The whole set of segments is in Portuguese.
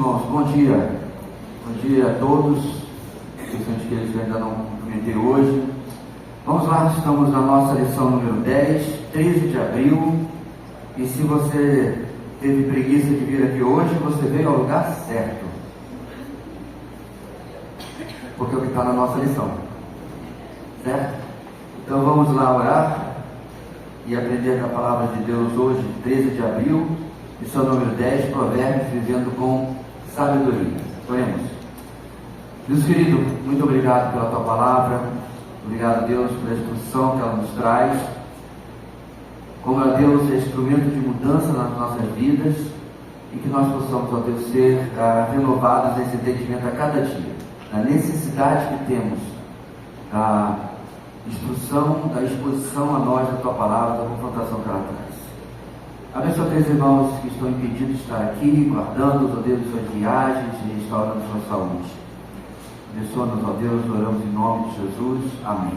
irmãos, bom dia. Bom dia a todos. Questões que eles ainda não cumprimentei hoje. Vamos lá, estamos na nossa lição número 10, 13 de abril. E se você teve preguiça de vir aqui hoje, você veio ao lugar certo. Porque é o que está na nossa lição. Certo? Então vamos lá orar e aprender a palavra de Deus hoje, 13 de abril. Lição número 10, Provérbios, vivendo com sabedoria. Oremos. Deus querido, muito obrigado pela tua palavra. Obrigado, Deus, pela instrução que ela nos traz. Como, ó Deus, é instrumento de mudança nas nossas vidas e que nós possamos, ó Deus, ser renovados nesse entendimento a cada dia, na necessidade que temos da instrução, da exposição a nós da tua palavra, da confrontação que ela traz. Abençoa aqueles irmãos que estão impedidos de estar aqui, guardando, ó Deus, suas viagens e restaurando sua saúde. Abençoa-nos, ó Deus, oramos em nome de Jesus. Amém.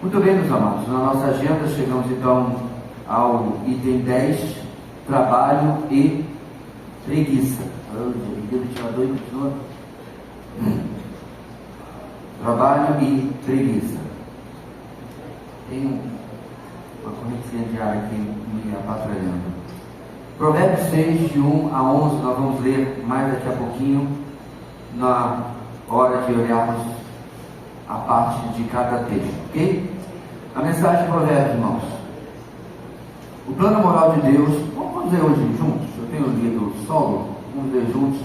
Muito bem, meus amados, na nossa agenda chegamos então ao item 10, trabalho e preguiça. Trabalho e preguiça. Tem uma correntinha de ar aqui me apatrulhando. Provérbios 6, de 1 a 11, nós vamos ler mais daqui a pouquinho, na hora de olharmos a parte de cada texto, ok? A mensagem de Provérbios, irmãos. O plano moral de Deus, vamos ler hoje juntos? Eu tenho lido solo, vamos ler juntos,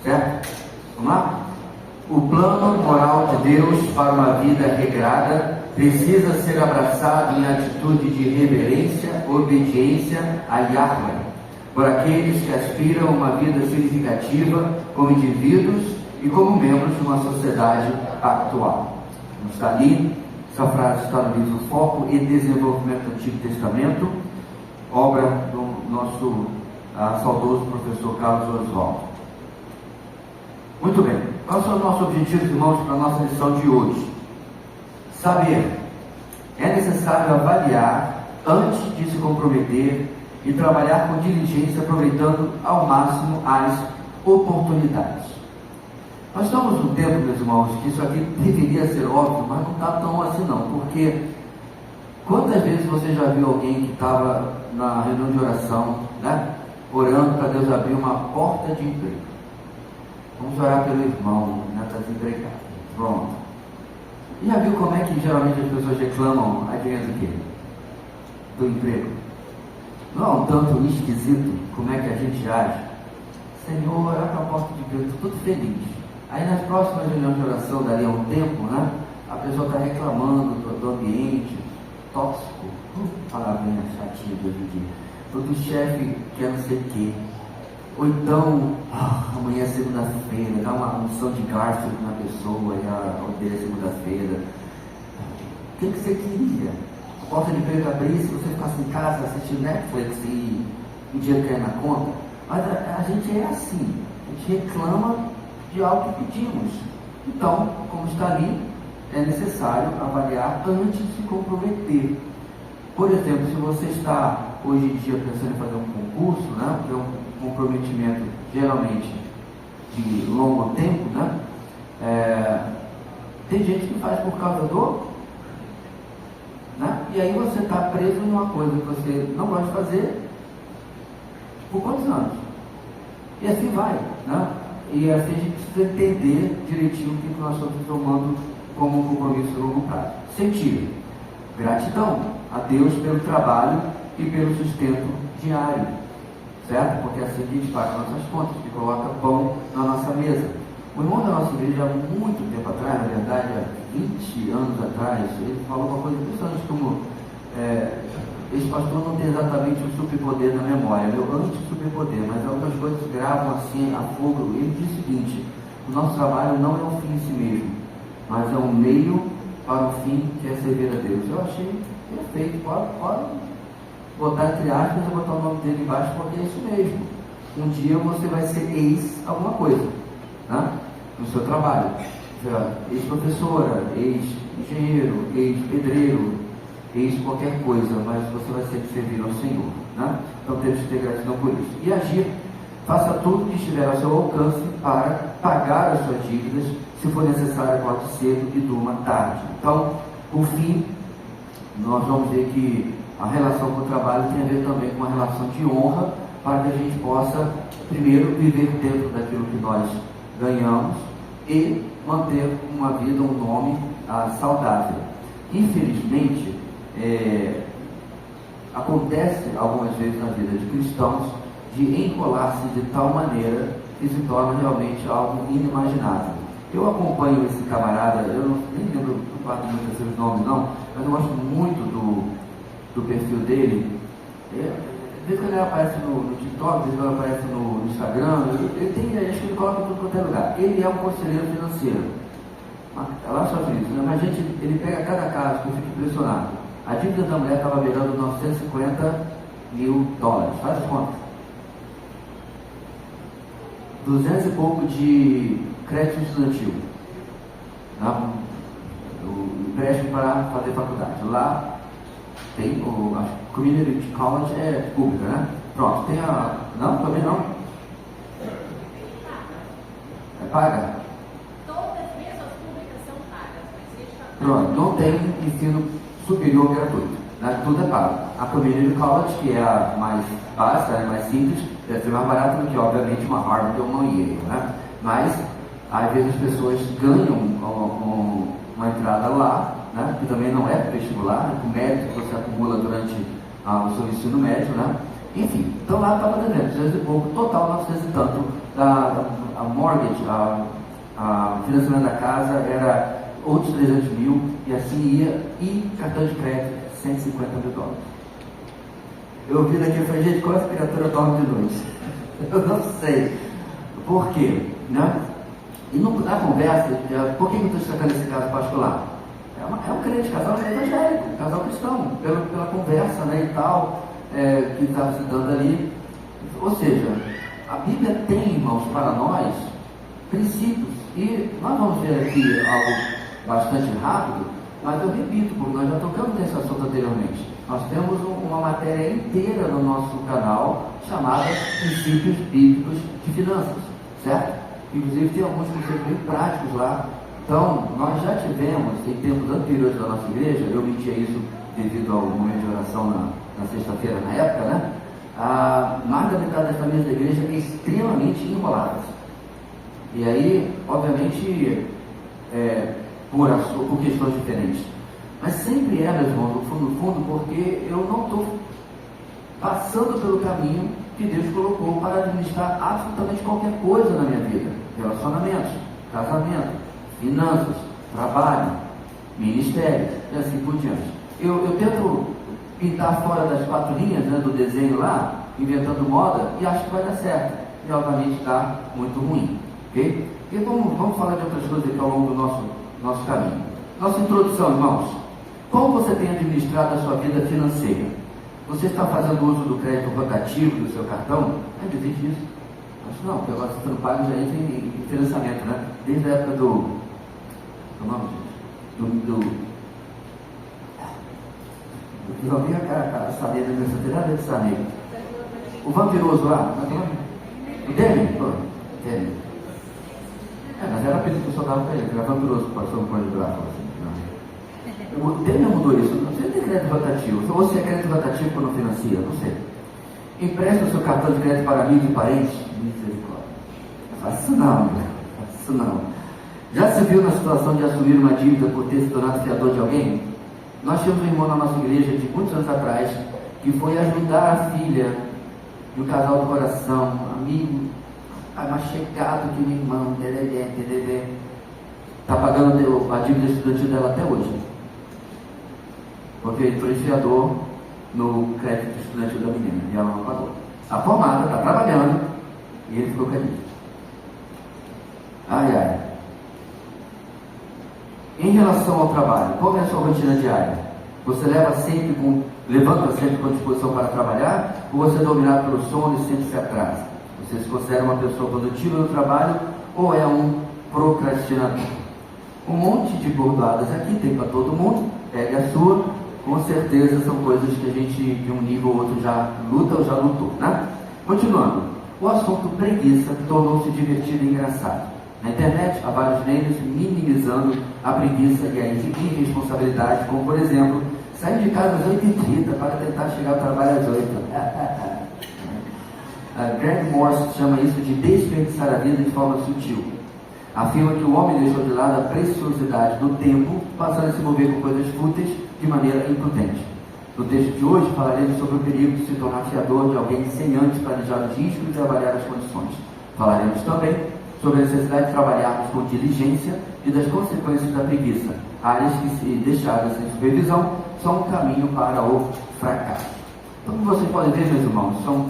certo? Vamos lá? O plano moral de Deus para uma vida regrada precisa ser abraçado em atitude de reverência, obediência a Yahweh, por aqueles que aspiram a uma vida significativa como indivíduos e como membros de uma sociedade atual. Não está ali, essa frase está no livro Foco e Desenvolvimento do Antigo Testamento, obra do nosso saudoso professor Carlos Oswaldo. Muito bem, quais são os nossos objetivos, irmãos, para a nossa lição de hoje? Saber. É necessário avaliar antes de se comprometer e trabalhar com diligência, aproveitando ao máximo as oportunidades. Nós estamos num tempo, meus irmãos, que isso aqui deveria ser óbvio, mas não está tão assim não, porque quantas vezes você já viu alguém que estava na reunião de oração, né, orando para Deus abrir uma porta de emprego? Vamos orar pelo irmão, né, está desempregado. Pronto. E já viu como é que geralmente as pessoas reclamam, adivinha do quê? Do emprego. Não é um tanto esquisito como é que a gente age? Senhor, abre a porta de emprego, estou tudo feliz. Aí nas próximas reuniões de oração, dali a um tempo, né, a pessoa está reclamando do ambiente tóxico, palavrinha chatinha de hoje em dia, todo chefe quer não sei o quê. Ou então, amanhã é segunda-feira, dá uma unção de Garfield na pessoa e a odeia segunda-feira. O que você queria? A porta de emprego abrisse, você ficasse em casa assistindo Netflix e o dinheiro cair na conta? Mas a gente é assim, a gente reclama de algo que pedimos. Então, como está ali, é necessário avaliar antes de se comprometer. Por exemplo, se você está hoje em dia pensando em fazer um concurso, né, que é um comprometimento geralmente de longo tempo, né, tem gente que faz por causa do, né, e aí você está preso em uma coisa que você não gosta de fazer por quantos anos? E assim vai, né? E assim a gente precisa entender direitinho o que nós estamos tomando como um compromisso a longo prazo. Sentir gratidão a Deus pelo trabalho e pelo sustento diário, certo? Porque é assim que a gente paga nossas contas, que coloca pão na nossa mesa. O irmão da nossa igreja, há muito tempo atrás, na verdade, há 20 anos atrás, ele falou uma coisa impressionante, como esse pastor não tem exatamente um superpoder na memória, meu anti-superpoder, mas algumas coisas gravam assim a fogo. Ele diz o seguinte: o nosso trabalho não é um fim em si mesmo, mas é um meio para o fim, que é servir a Deus. Eu achei perfeito, pode botar entre aspas e botar o nome dele embaixo, porque é isso mesmo. Um dia você vai ser ex alguma coisa, né, no seu trabalho, ex-professora, ex-engenheiro, ex-pedreiro, ex qualquer coisa, mas você vai sempre servir ao Senhor, né? Então temos que ter gratidão por isso e agir Faça tudo que estiver ao seu alcance para pagar as suas dívidas. Se for necessário, acorde cedo e durma tarde. Então, por fim, nós vamos ver que a relação com o trabalho tem a ver também com uma relação de honra, para que a gente possa, primeiro, viver dentro daquilo que nós ganhamos e manter uma vida, um nome saudável. Infelizmente, acontece algumas vezes na vida de cristãos de enrolar-se de tal maneira que se torna realmente algo inimaginável. Eu acompanho esse camarada, eu nem lembro muito seus nomes não, mas eu gosto muito do perfil dele. Desde quando ele aparece no TikTok, desde quando ele aparece no Instagram, acho que ele coloca tudo quanto é lugar. Ele é um conselheiro financeiro. É lá só isso, né? Mas ele pega cada caso que eu fico impressionado. A dívida da mulher estava beirando $950 mil. Faz as contas. 200 e pouco de crédito estudantil. O empréstimo para fazer faculdade. Lá tem a Community College é pública, né? Pronto, tem a... Não, também não. É paga? Todas mesmo as públicas são pagas, mas deixa... Pronto, não tem ensino superior gratuito, né? Tudo é pago. A Community College, que é a mais básica, a mais simples, deve ser mais barata do que, obviamente, uma Harvard ou uma Yale, né? Mas, às vezes, as pessoas ganham uma entrada lá, né? Que também não é vestibular, né? Com mérito que você acumula durante o seu ensino médio, né? Enfim, então lá estava devendo 200 e pouco, total 900 e tanto. A mortgage, a financiamento da casa era outros 300 mil, e assim ia, e cartão de crédito, $150 mil. Eu ouvi daqui e falei, gente, qual é a criatura dorme de noite? Eu não sei. Por quê? Né? E na conversa, por que eu estou destacando esse caso particular? É um crente, casal evangélico, casal cristão, pela conversa, né, e tal, que está se dando ali. Ou seja, a Bíblia tem, irmãos, para nós, princípios. E nós vamos ver aqui algo bastante rápido, mas eu repito, porque nós já tocamos nesse assunto anteriormente. Nós temos uma matéria inteira no nosso canal chamada Princípios Bíblicos de Finanças, certo? Inclusive tem alguns conceitos bem práticos lá. Então, nós já tivemos, em tempos anteriores da nossa igreja, eu mentia isso devido ao momento de oração na sexta-feira, na época, né? Mais da metade das famílias da igreja é extremamente enroladas. E aí, obviamente, por questões diferentes. Mas sempre meus irmãos, no fundo, porque eu não estou passando pelo caminho que Deus colocou para administrar absolutamente qualquer coisa na minha vida. Relacionamentos, casamento, finanças, trabalho, ministério, e assim por diante. Eu tento pintar fora das 4 linhas, né, do desenho lá, inventando moda, e acho que vai dar certo. E obviamente está muito ruim. Ok? E vamos falar de outras coisas aqui ao longo do nosso caminho. Nossa introdução, irmãos. Como você tem administrado a sua vida financeira? Você está fazendo uso do crédito rotativo do seu cartão? Existe isso? Acho não, porque agora você não paga já entra em financiamento, né? Desde a época do nome, eu vi a saber da minha sanidade de Sarney. O vampiroso lá, o Demi? Demi. Mas era apelido que eu só dava para ele, que era vampiroso, passou um pano de braço assim. O Demi mudou isso. Você tem crédito rotativo, ou se é crédito rotativo quando financia, não sei. Empresta o seu cartão de crédito para amigos e parentes? Misericórdia. Faça isso não, né? Faça isso não. Já se viu na situação de assumir uma dívida por ter se tornado fiador de alguém? Nós tínhamos um irmão na nossa igreja de muitos anos atrás que foi ajudar a filha de um casal do coração, amigo, mais chegado que meu irmão, está pagando a dívida estudantil dela até hoje. Porque ele foi fiador no crédito estudantil da menina e ela não pagou. Está formada, está trabalhando e ele ficou com a dívida. Ai, ai. Em relação ao trabalho, qual é a sua rotina diária? Você levanta sempre com disposição para trabalhar, ou você é dominado pelo sono e sempre se atrasa? Você se considera uma pessoa produtiva no trabalho ou é um procrastinador? Um monte de bordadas aqui, tem para todo mundo, pegue a sua, com certeza são coisas que a gente de um nível ou outro já luta ou já lutou, né? Continuando, o assunto preguiça tornou-se divertido e engraçado. Na internet, há vários memes minimizando a preguiça e a irresponsabilidade, como, por exemplo, sair de casa às 8h30 para tentar chegar ao trabalho às 8. Greg Morse chama isso de desperdiçar a vida de forma sutil. Afirma que o homem deixou de lado a preciosidade do tempo, passando a se mover com coisas fúteis de maneira imprudente. No texto de hoje, falaremos sobre o perigo de se tornar fiador de alguém sem antes planejar os riscos e avaliar as condições. Falaremos também sobre a necessidade de trabalharmos com diligência e das consequências da preguiça, áreas que, se deixadas sem supervisão, são um caminho para o fracasso. Então, como vocês podem ver, meus irmãos, são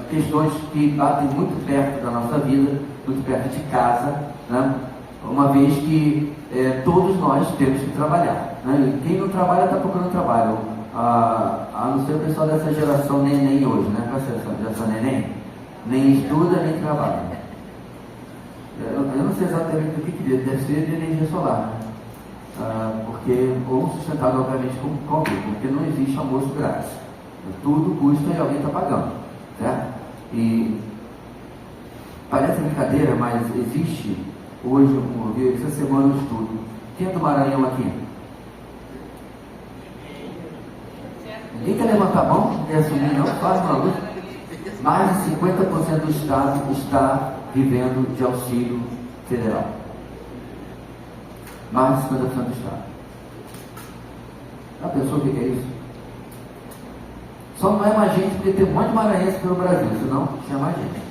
questões que batem muito perto da nossa vida, muito perto de casa, né? Uma vez que todos nós temos que trabalhar, né? Quem não trabalha está procurando trabalho, a não ser o pessoal dessa geração neném hoje, né? Qual é essa geração neném? Nem estuda, nem trabalha. Eu não sei exatamente o que deve ser de energia solar, né? Porque, ou sustentado obviamente com alguém, porque não existe almoço grátis. Tudo custa e alguém está pagando, certo? E parece brincadeira, mas existe hoje, essa semana, um estudo. Quem é do Maranhão aqui? Ninguém quer levantar a mão? Quer assumir? Não? Faz uma luz. Mais de 50% do Estado está vivendo de auxílio federal. Mais de 50% do Estado. Já pensou o que é isso? Só não é mais gente porque tem um monte de maranhense pelo Brasil, senão tinha mais gente.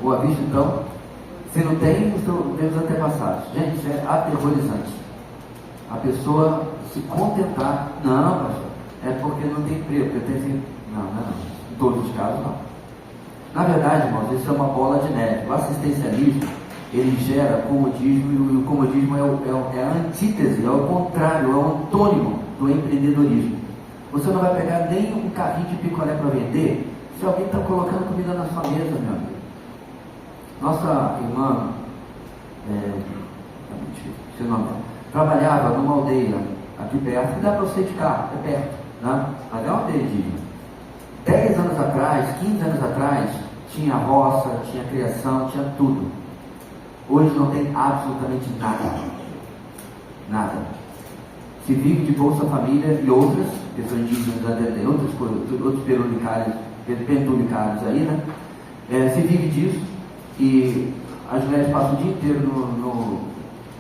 Boa Vista, então, se não tem, tem os antepassados. Gente, isso é aterrorizante. A pessoa se contentar, não, pastor, é porque não tem emprego, porque tem. Não. Em todos os casos, não. Na verdade, irmãos, isso é uma bola de neve. O assistencialismo, ele gera comodismo, e o comodismo é a antítese, é o contrário, é o antônimo do empreendedorismo. Você não vai pegar nem um carrinho de picolé para vender se alguém está colocando comida na sua mesa, meu amigo. Nossa irmã, seu nome, trabalhava numa aldeia aqui perto, que dá para você ir de carro, é perto, né? Mas é uma aldeia indígena. 10 anos atrás, 15 anos atrás, tinha roça, tinha criação, tinha tudo. Hoje não tem absolutamente nada. Nada. Se vive de Bolsa Família e outras, pessoas indígenas tem outras coisas, outros pendulicários aí, né? Se vive disso e as mulheres passam o dia inteiro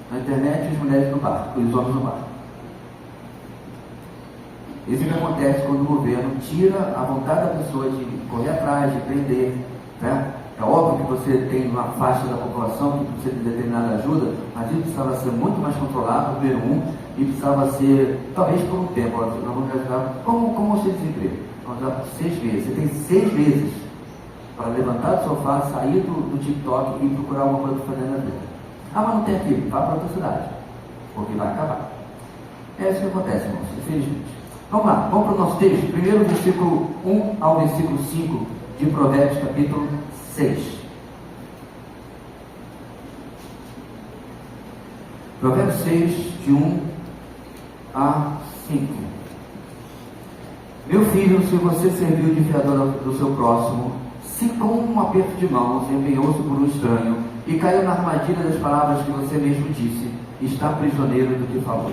na internet e as mulheres no bar, os homens no bar. Isso que acontece quando o governo tira a vontade da pessoa de correr atrás, de empreender, né? É óbvio que você tem uma faixa da população que precisa de determinada ajuda, mas isso precisava ser muito mais controlado, número um, e precisava ser, talvez por um tempo, nós vamos ajudar, como você desemprego? Vamos dar 6 meses. Você tem 6 meses para levantar do sofá, sair do TikTok e procurar alguma coisa para fazer na vida. Mas não tem aqui, vá para outra cidade, porque vai acabar. É isso que acontece, irmãos, infelizmente. Vamos lá, vamos para o nosso texto. Primeiro, versículo 1 ao versículo 5 de Provérbios, capítulo 6. Provérbios 6, de 1 a 5. Meu filho, se você serviu de fiador do seu próximo, se com um aperto de mãos empenhou-se por um estranho e caiu na armadilha das palavras que você mesmo disse, está prisioneiro do que falou.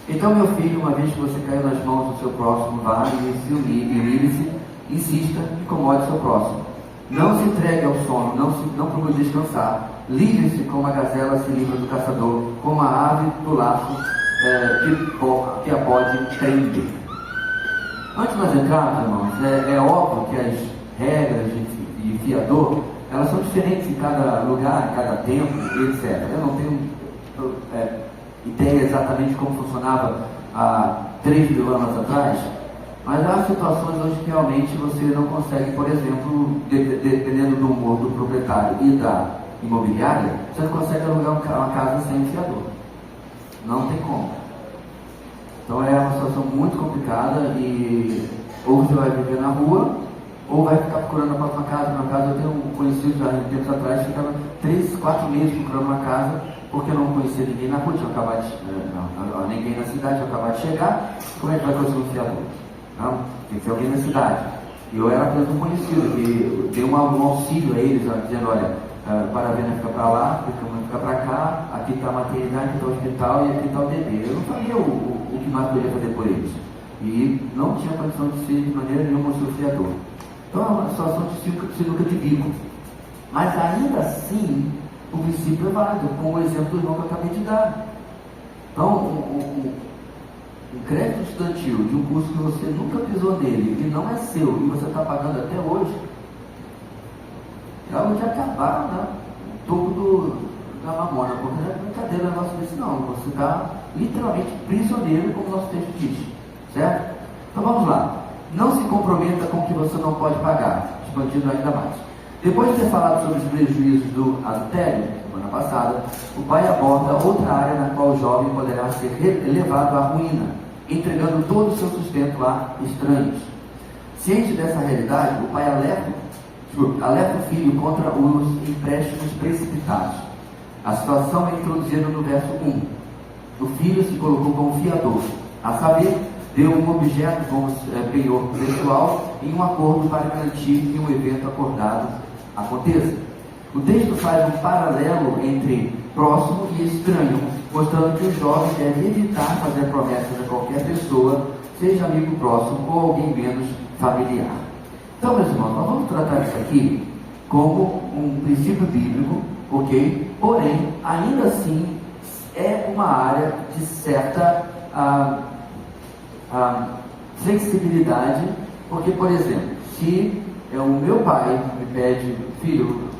Então, meu filho, uma vez que você caiu nas mãos do seu próximo, vá e se humilhe-se, insista e incomode seu próximo. Não se entregue ao sono, não procure descansar. Livre-se como a gazela se livra do caçador, como a ave do laço que a pode prender. Antes de nós entrarmos, irmãos, é óbvio que as regras de fiador, elas são diferentes em cada lugar, em cada tempo, etc. Eu não tenho ideia exatamente de como funcionava há 3 mil anos atrás, mas há situações onde realmente você não consegue, por exemplo, dependendo do humor do proprietário e da imobiliária, você não consegue alugar uma casa sem fiador. Não tem como. Então é uma situação muito complicada e ou você vai viver na rua, ou vai ficar procurando a próxima casa. Na casa eu tenho um conhecido já há tempos atrás que ficava 3, 4 meses procurando uma casa, porque eu não conhecia ninguém na rua, tinha acabado ninguém na cidade, tinha acabado de chegar. Como é que vai conseguir um fiador? Não, tem que ser alguém na cidade. E eu era apenas um conhecido, que dei um auxílio a eles, dizendo, olha, para a Vena fica para lá, fica para cá, aqui está a maternidade, aqui está o hospital e aqui está o bebê. Eu não sabia o que mais podia fazer por eles. E não tinha condição de ser de maneira nenhuma um auxiliador. Então é uma situação de sinuca de bico. Mas ainda assim, o princípio é válido, como o exemplo do irmão que eu acabei de dar. Então, um crédito estudantil de um curso que você nunca pisou nele, que não é seu e você está pagando até hoje, é algo de acabar, né? O topo da mamona, porque não é brincadeira o negócio desse não. Você está literalmente prisioneiro, como o nosso texto diz, certo? Então vamos lá. Não se comprometa com o que você não pode pagar, expandindo ainda mais. Depois de ter falado sobre os prejuízos do adultério, semana passada, o pai aborda outra área na qual o jovem poderá ser levado à ruína, entregando todo o seu sustento a estranhos. Ciente dessa realidade, o pai alerta o filho contra os empréstimos precipitados. A situação é introduzida no verso 1. O filho se colocou como fiador, a saber, deu um objeto como penhor pessoal em um acordo para garantir que um evento acordado aconteça. O texto faz um paralelo entre próximo e estranho, mostrando que o jovem deve evitar fazer promessas a qualquer pessoa, seja amigo próximo ou alguém menos familiar. Então, meus irmãos, nós vamos tratar isso aqui como um princípio bíblico, ok? Porém, ainda assim, é uma área de certa flexibilidade, porque, por exemplo, se o meu pai me pede, filho,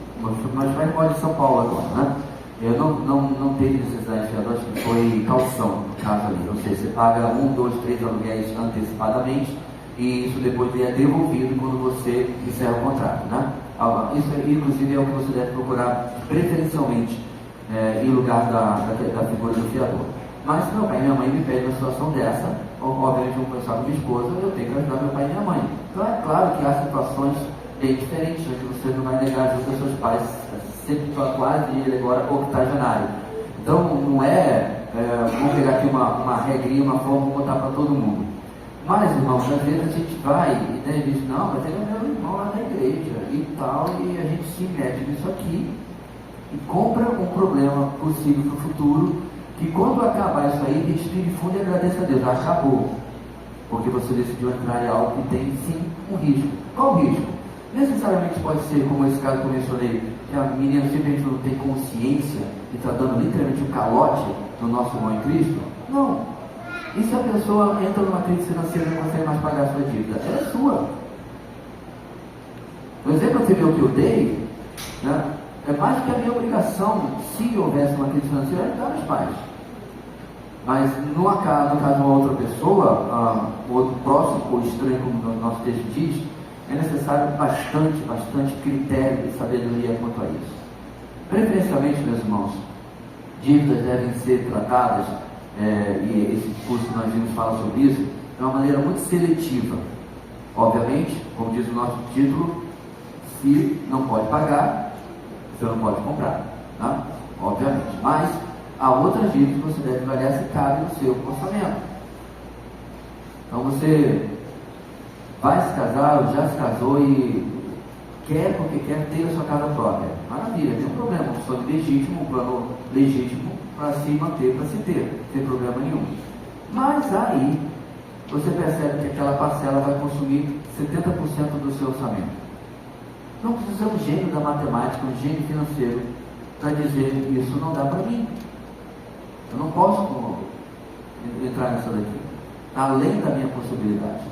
nós vai embora de São Paulo agora, né? Eu não teve necessidade de fiador, acho que foi calção, no caso ali. Ou seja, você paga 1, 2, 3 aluguéis antecipadamente e isso depois é devolvido quando você encerra o contrato, né? Isso, inclusive, é o que você deve procurar preferencialmente em lugar da figura do fiador. Mas se meu pai e minha mãe me pedem uma situação dessa, obviamente eu vou conversar com minha esposa, eu tenho que ajudar meu pai e minha mãe. Então é claro que há situações bem diferentes, né, que você não vai negar ajuda aos seus pais, sempre quase ele agora octogenário. Então não vamos pegar aqui uma regrinha, uma forma, vou botar para todo mundo. Mas, irmãos, às vezes a gente vai e diz, não, mas ele é meu irmão lá na igreja e tal, e a gente se mete nisso aqui e compra um problema possível para o futuro, que quando acabar isso aí, respire fundo e agradeça a Deus, acabou. Porque você decidiu entrar em algo que tem sim um risco. Qual o risco? Necessariamente pode ser, como esse caso que eu mencionei, que a menina simplesmente não tem consciência e está dando literalmente um calote no nosso irmão em Cristo. Não. E se a pessoa entra numa crise financeira e não consegue mais pagar a sua dívida? Ela é sua. O exemplo anterior que eu dei, né, é mais que a minha obrigação, se houvesse uma crise financeira, ajudar os pais. Mas no caso de uma outra pessoa, outro próximo ou estranho, como o nosso texto diz, é necessário bastante critério e sabedoria quanto a isso. Preferencialmente, meus irmãos, dívidas devem ser tratadas, e esse curso que nós vimos falar sobre isso, de uma maneira muito seletiva. Obviamente, como diz o nosso título, se não pode pagar, você não pode comprar, tá? Obviamente. Mas há outras dívidas que você deve avaliar se cabe no seu orçamento. Então você vai se casar, ou já se casou e quer porque quer ter a sua casa própria. Maravilha, tem um problema, um sonho legítimo, um plano legítimo para se manter, para se ter, sem problema nenhum. Mas aí você percebe que aquela parcela vai consumir 70% do seu orçamento. Não precisa ser um gênio da matemática, um gênio financeiro, para dizer isso não dá para mim. Eu não posso entrar nessa daqui, além da minha possibilidade.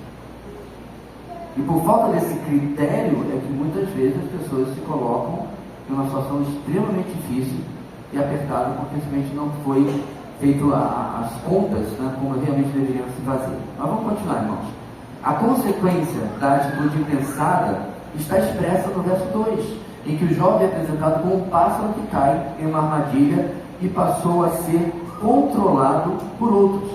E por falta desse critério é que muitas vezes as pessoas se colocam em uma situação extremamente difícil e apertada, porque simplesmente não foi feito as contas, né, como realmente deveriam se fazer. Mas vamos continuar, irmãos. A consequência da atitude impensada está expressa no verso 2, em que o jovem é apresentado como um pássaro que cai em uma armadilha e passou a ser controlado por outros.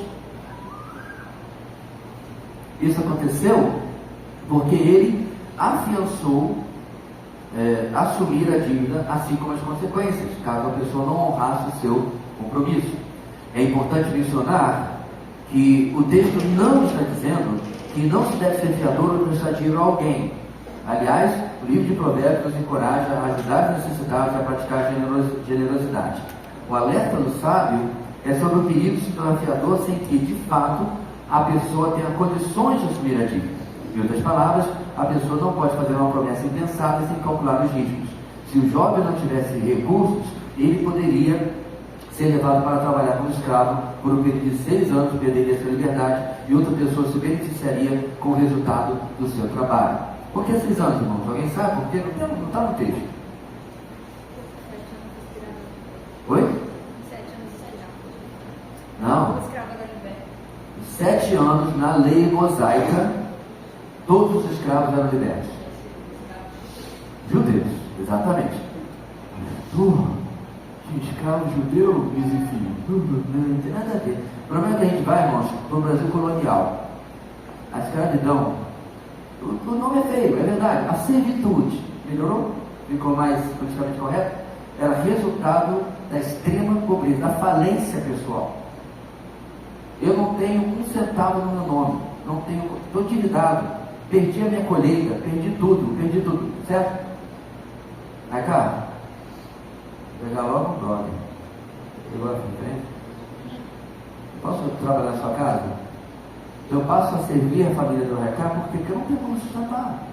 Isso aconteceu porque ele afiançou assumir a dívida, assim como as consequências, caso a pessoa não honrasse o seu compromisso. É importante mencionar que o texto não está dizendo que não se deve ser fiador ou prestar dinheiro a alguém. Aliás, o livro de Provérbios nos encoraja a ajudar os necessitados e a praticar a generosidade. O alerta do sábio é sobre o perigo de se tornar fiador sem que, de fato, a pessoa tenha condições de assumir a dívida. Em outras palavras, a pessoa não pode fazer uma promessa impensada sem calcular os riscos. Se o jovem não tivesse recursos, ele poderia ser levado para trabalhar como escravo por um período de 6 anos, perderia sua liberdade e outra pessoa se beneficiaria com o resultado do seu trabalho. Por que 6 anos, irmãos? Alguém sabe? Porque não está no texto. Oi? 7 anos de escravo. Não. O escravo era liberto. 7 anos na lei mosaica, todos os escravos eram libertos. Judeus, exatamente. Escravo judeu, enfim, não tem nada a ver. O problema é que a gente vai, irmãos, para o Brasil colonial. A escravidão, o nome é feio, é verdade. A servitude, melhorou? Ficou mais politicamente correto? Era resultado da extrema pobreza, da falência pessoal. Eu não tenho um centavo no meu nome, não tenho, estou endividado, perdi a minha colheita, perdi tudo, certo? Aí, cara, pegar logo um brother. Pegou aqui em frente? Posso trabalhar na sua casa? Eu passo a servir a família do Recá porque eu não tenho como sustentar.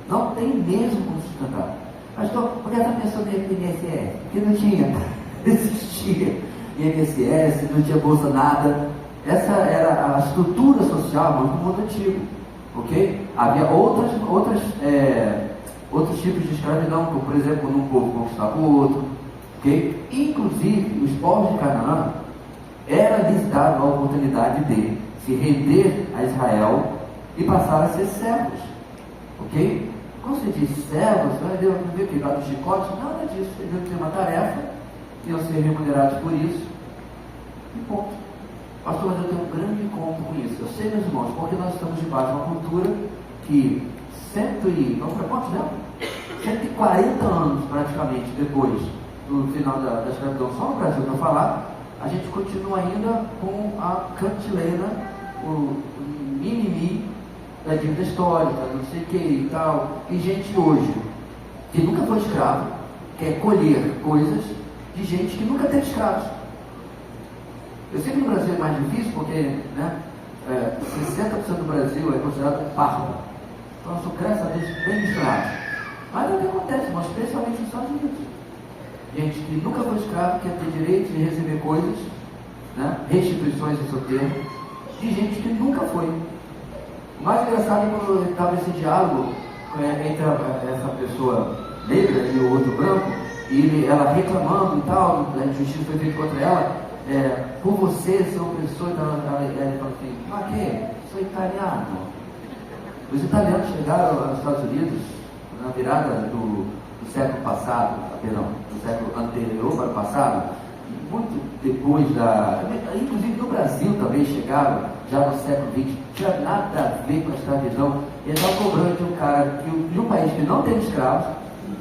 Não tem mesmo como sustentar. Pastor, por que essa pessoa tem INSS? Porque não tinha, não existia INSS, não tinha bolsa nada. Essa era a estrutura social do mundo antigo. Ok? Havia outros tipos de escravidão, como por exemplo, num povo conquistava o outro. Okay? Inclusive, os povos de Canaã era lhes dada a oportunidade de se render a Israel e passar a ser servos. Ok? Quando se diz servos, não veio pegar do chicote, nada disso. Eles ter uma tarefa, iam ser remunerados por isso. E ponto. Pastor, mas eu tenho um grande encontro com isso. Eu sei, meus irmãos, porque nós estamos debaixo de uma cultura que 140 anos praticamente depois do final da escravidão, só no Brasil para falar, a gente continua ainda com a cantilena, o mimimi da dívida histórica, não sei o que e tal. E gente hoje que nunca foi escravo quer colher coisas de gente que nunca teve escravos. Eu sei que no Brasil é mais difícil porque 60% do Brasil é considerado pardo. Então, eu sou, graças a Deus, bem misturado. Mas é o que acontece, mas especialmente nos Estados Unidos. Gente que nunca foi escravo, quer ter direito de receber coisas, né? Restituições em seu termo, de gente que nunca foi. O mais engraçado é quando estava esse diálogo entre essa pessoa negra e o outro branco, e ela reclamando e tal, a injustiça foi feita contra ela, por você, seu opressor, então ela fala assim, mas que? Sou italiano. Os italianos chegaram aos Estados Unidos na virada do século passado, do século anterior para o passado, muito depois inclusive no Brasil também chegaram, já no século XX, não tinha nada a ver com a escravidão. Eles estavam cobrando de um cara, de um país que não tem escravos,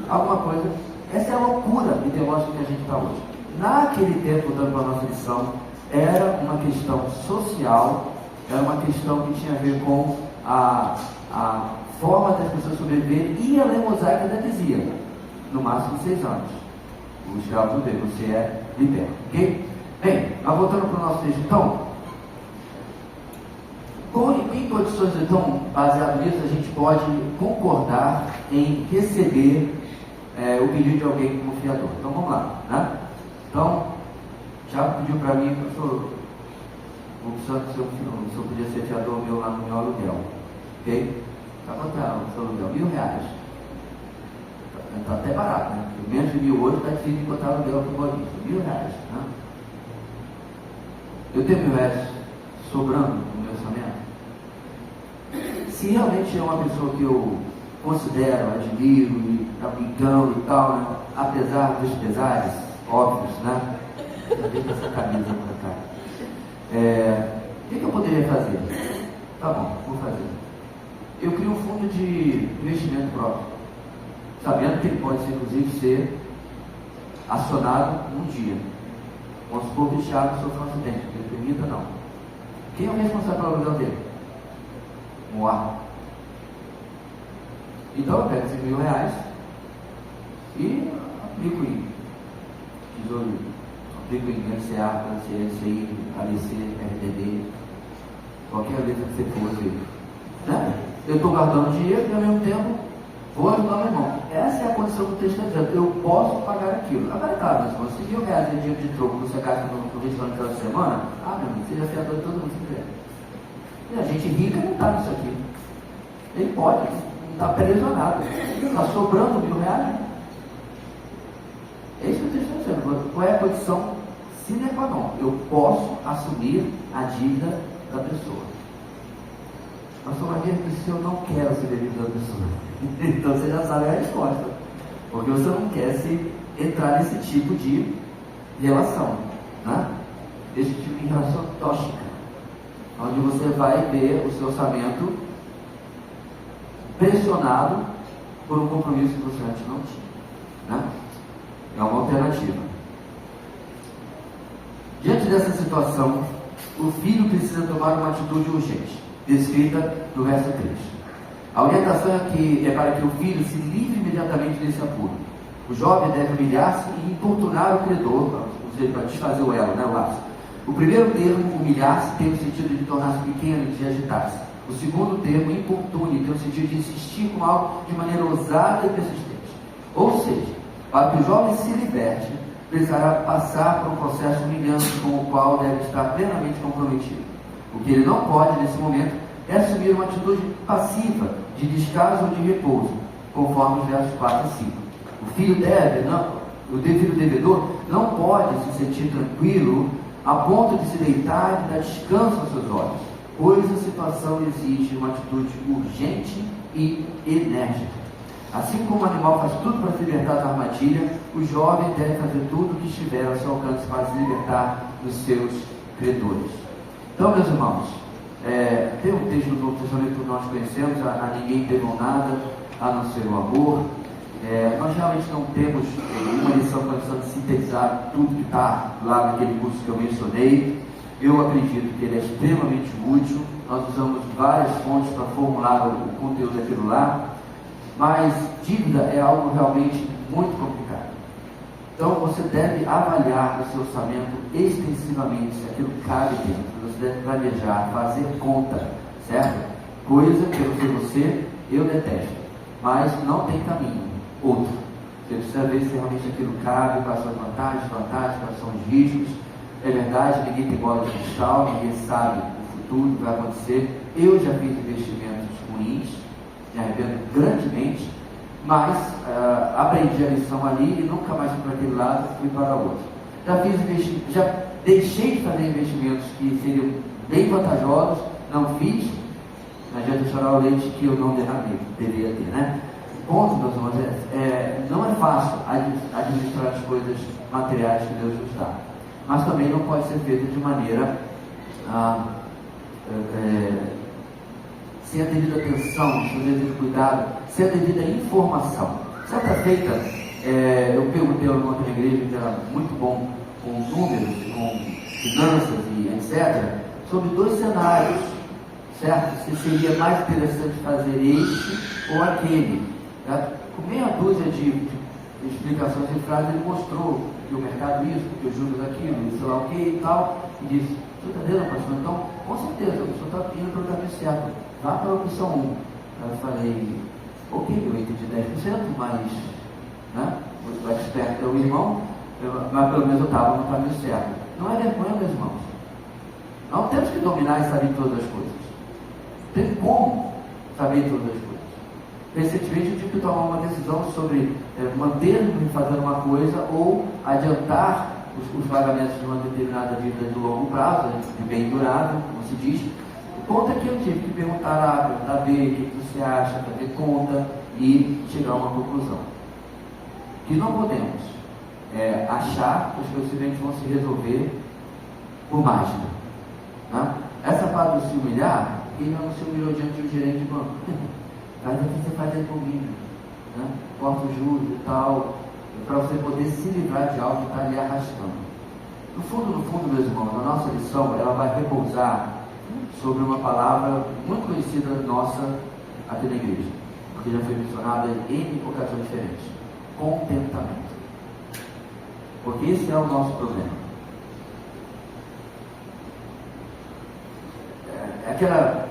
alguma coisa. Essa é a loucura ideológica que a gente está hoje. Naquele tempo, dando para a nossa lição, era uma questão social, era uma questão que tinha a ver com a forma das pessoas sobreviverem, e a lei mosaica ainda dizia, no máximo 6 anos. O escravo judeu, você é liberto, ok? Bem, mas voltando para o nosso texto, então, em condições, então, baseado nisso, a gente pode concordar em receber o pedido de alguém como fiador. Então, vamos lá, né? Então, Tiago pediu para mim, professor, se eu podia ser fiador meu lá no meu aluguel, ok? Tá quanto é o seu aluguel? R$1.000. Está até barato, né? Porque menos de 1.000 hoje está difícil de encontrar aluguel aqui no Bolinho. R$1.000, né? Eu tenho R$1.000 sobrando no meu orçamento. Se realmente é uma pessoa que eu considero, admiro, e amigão e tal, né? Apesar dos pesares óbvios, né? Deixa essa camisa para cá. O que eu poderia fazer? Tá bom, vou fazer. Eu crio um fundo de investimento próprio, sabendo que ele pode, inclusive, ser acionado um dia. Vamos supor que o Thiago sofreu um acidente, que ele permita, não. Quem é o responsável pelo aluguel dele? Uau! Então eu pego esses R$1.000 e aplico em tesouro, aplico em LCA, LCI, ABC, RDB, qualquer letra que você for, né? Eu estou guardando dinheiro e ao mesmo tempo vou ajudar meu irmão. Essa é a condição que o texto está dizendo. Eu posso pagar aquilo. Agora, claro, mas se R$1.000 é dinheiro de troco que você gasta no restaurante cada semana, meu amigo, você já fez a dor de todo mundo se quiser. E a gente rica não está nisso aqui. Ele pode, não está preso a nada. Está sobrando R$1.000. É isso que o texto está dizendo. Qual é a condição sine qua non? Eu posso assumir a dívida da pessoa. Mas uma vez que se eu não quero assumir a dívida da pessoa, então você já sabe a resposta. Porque você não quer entrar nesse tipo de relação, né? Esse tipo de relação tóxica, onde você vai ver o seu orçamento pressionado por um compromisso que você antes não tinha, né? É uma alternativa. Diante dessa situação, o filho precisa tomar uma atitude urgente, descrita no verso 3. A orientação é para que o filho se livre imediatamente desse apuro. O jovem deve humilhar-se e importunar o credor, para desfazer o elo, né, o laço. O primeiro termo, humilhar-se, tem o sentido de tornar-se pequeno e de agitar-se. O segundo termo, importune, tem o sentido de insistir com algo de maneira ousada e persistente. Ou seja, para que o jovem se liberte, precisará passar por um processo humilhante com o qual deve estar plenamente comprometido. O que ele não pode, nesse momento, é assumir uma atitude passiva, de descaso ou de repouso, conforme os versos 4 e 5. O filho devedor não pode se sentir tranquilo a ponto de se deitar e dar descanso aos seus olhos, pois a situação exige uma atitude urgente e enérgica. Assim como o animal faz tudo para se libertar da armadilha, o jovem deve fazer tudo o que estiver ao seu alcance para se libertar dos seus credores. Então, meus irmãos, tem um texto do Novo Testamento que nós conhecemos, a ninguém devam nada, a não ser o amor. Nós realmente não temos uma lição para sintetizar tudo que está lá naquele curso que eu mencionei. Eu acredito que ele é extremamente útil. Nós usamos várias fontes para formular o conteúdo daquilo lá, mas dívida é algo realmente muito complicado. Então você deve avaliar o seu orçamento extensivamente, se aquilo cabe dentro. Você deve planejar, fazer conta, certo? Coisa que eu sei você, eu detesto, mas não tem caminho outro. Você precisa ver se realmente aquilo cabe, quais são as vantagens, quais são os riscos. É verdade, ninguém tem bola de cristal, ninguém sabe o futuro, o que vai acontecer. Eu já fiz investimentos ruins, me arrependo grandemente, mas aprendi a lição ali e nunca mais fui para aquele lado, fui para outro. Já deixei de fazer investimentos que seriam bem vantajosos, não fiz. Não adianta chorar o leite que eu não derramei, deveria ter, né? Ponto, meus irmãos, não é fácil administrar as coisas materiais que Deus nos dá, mas também não pode ser feito de maneira sem a devida atenção, sem o devido cuidado, sem a devida informação. Certa feita, eu perguntei ao irmão da minha igreja, que era muito bom com números, com finanças e etc., sobre 2 cenários, certo? Se seria mais interessante fazer este ou aquele. Com meia dúzia de explicações e frases, ele mostrou que o mercado isso, que os juros aquilo, e sei lá o que e tal, e disse: você está entendendo, pastor? Então, com certeza, o senhor está indo para o caminho certo, vá para a opção 1. Eu falei: ok, eu entendi 10%, mas o expert é o irmão, mas pelo menos eu estava no caminho certo. Não é vergonha, meus irmãos. Não temos que dominar e saber todas as coisas. Tem como saber todas as coisas. Recentemente eu tive que tomar uma decisão sobre manter-me fazendo uma coisa ou adiantar os pagamentos de uma determinada dívida de longo prazo, de bem durável, como se diz. O ponto é que eu tive que perguntar A, perguntar B, o que você acha, fazer conta e chegar a uma conclusão. Que não podemos achar que os procedimentos vão se resolver por mágica. Né? Essa parte do se humilhar, ele não se humilhou diante de um gerente de banco. Mas o que você faz aí comigo? Né? Corta os juros e tal, para você poder se livrar de algo que está ali arrastando. No fundo, meus irmãos, a nossa lição ela vai repousar sobre uma palavra muito conhecida nossa aqui na igreja, porque já foi mencionada em N ocasiões diferentes: contentamento. Porque esse é o nosso problema. É aquela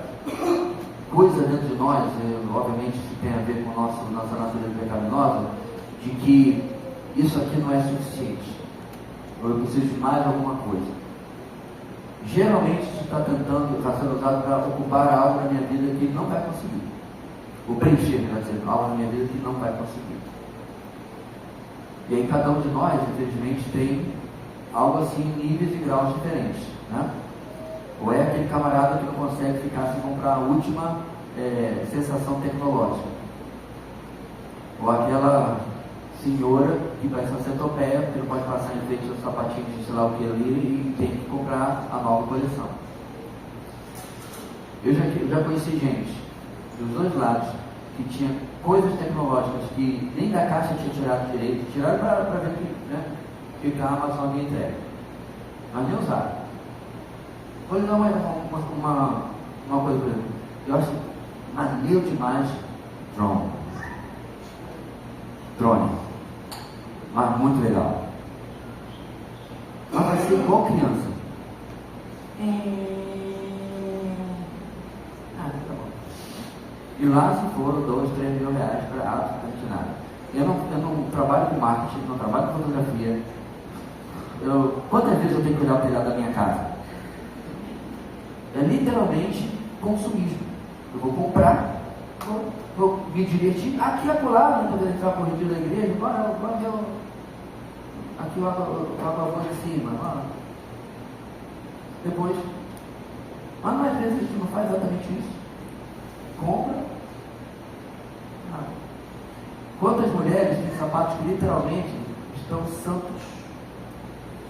coisa dentro de nós, obviamente isso tem a ver com nossa natureza pecaminosa, de que isso aqui não é suficiente, ou eu preciso de mais alguma coisa. Geralmente isso está sendo usado para ocupar algo na minha vida que não vai conseguir, ou preencher, quer dizer, algo na minha vida que não vai conseguir. E aí cada um de nós, infelizmente, tem algo assim em níveis e graus diferentes, né? Ou é aquele camarada que não consegue ficar sem comprar a última sensação tecnológica, ou aquela senhora que vai ser uma centopeia, que não pode passar em frente aos sapatinhos de sei lá o que ali e tem que comprar a nova coleção. Eu já conheci gente dos dois lados que tinha coisas tecnológicas que nem da caixa tinha tirado direito, tiraram para ver que a Amazon havia entregue, mas nem usaram. Vou lhe dar uma coisa, por exemplo. Eu acho maneiro demais drone, mas muito legal. Mas vai ser igual criança. Tá bom. E lá se foram 2, 3 mil reais para absolutamente nada. Eu não trabalho com marketing, não trabalho com fotografia. Quantas vezes eu tenho que olhar o telhado da minha casa? É literalmente consumismo. Eu vou comprar, vou me divertir aqui e acolá, não poder entrar por retiro da igreja, aqui o água de cima, depois. Mas às vezes a gente não faz exatamente isso. Compra. Quantas mulheres têm sapatos que literalmente estão santos,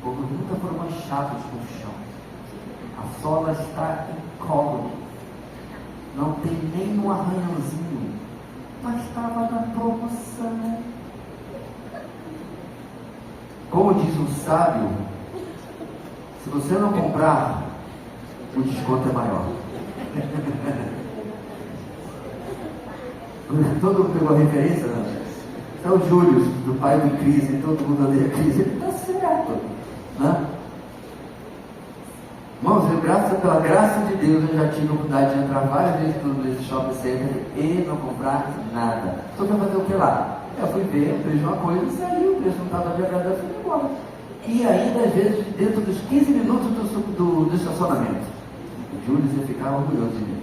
porque nunca foram manchados com o chão. A sola está incólume, não tem nem um arranhãozinho, mas estava na promoção. Como diz um sábio, se você não comprar, o desconto é maior. Todo mundo pegou a referência, né? É o Júlio, do pai do Cris, e todo mundo odeia Cris, ele está certo, né? Irmãos, pela graça de Deus, eu já tive a oportunidade de entrar várias vezes nesse shopping center e não comprar nada. Só para fazer o que lá? Eu fui ver, vejo uma coisa e saí, o preço não estava de agrado, eu fui embora. E ainda, às vezes, dentro dos 15 minutos do estacionamento. O Júlio ia ficar orgulhoso de mim.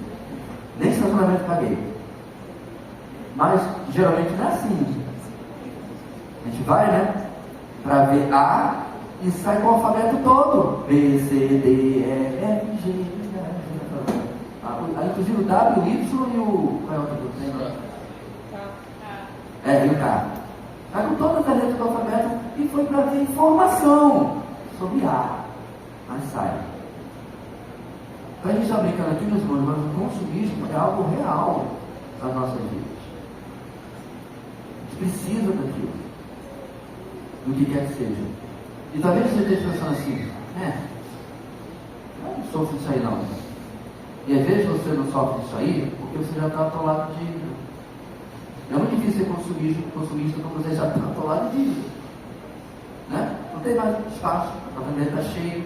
Nem estacionamento paguei. Mas, geralmente, não é assim. A gente vai, né? Para ver A e sai com o alfabeto todo. B, C, D, E, F, G, inclusive o W, o Y e o... Qual é o outro que tem? E o K. Está com todas as letras do alfabeto e foi para ver informação sobre A. Mas sai. Então a gente está brincando aqui, meus irmãos, mas o consumismo é algo real nas nossas vidas. A gente precisa daquilo, do que quer que seja. E talvez você esteja pensando assim, eu não sofro disso aí não. E às vezes você não sofre disso aí porque você já está atolado de dívida. É muito difícil ser consumista quando você já está atolado de dívida, né? Não tem mais espaço, a bandeira está cheia.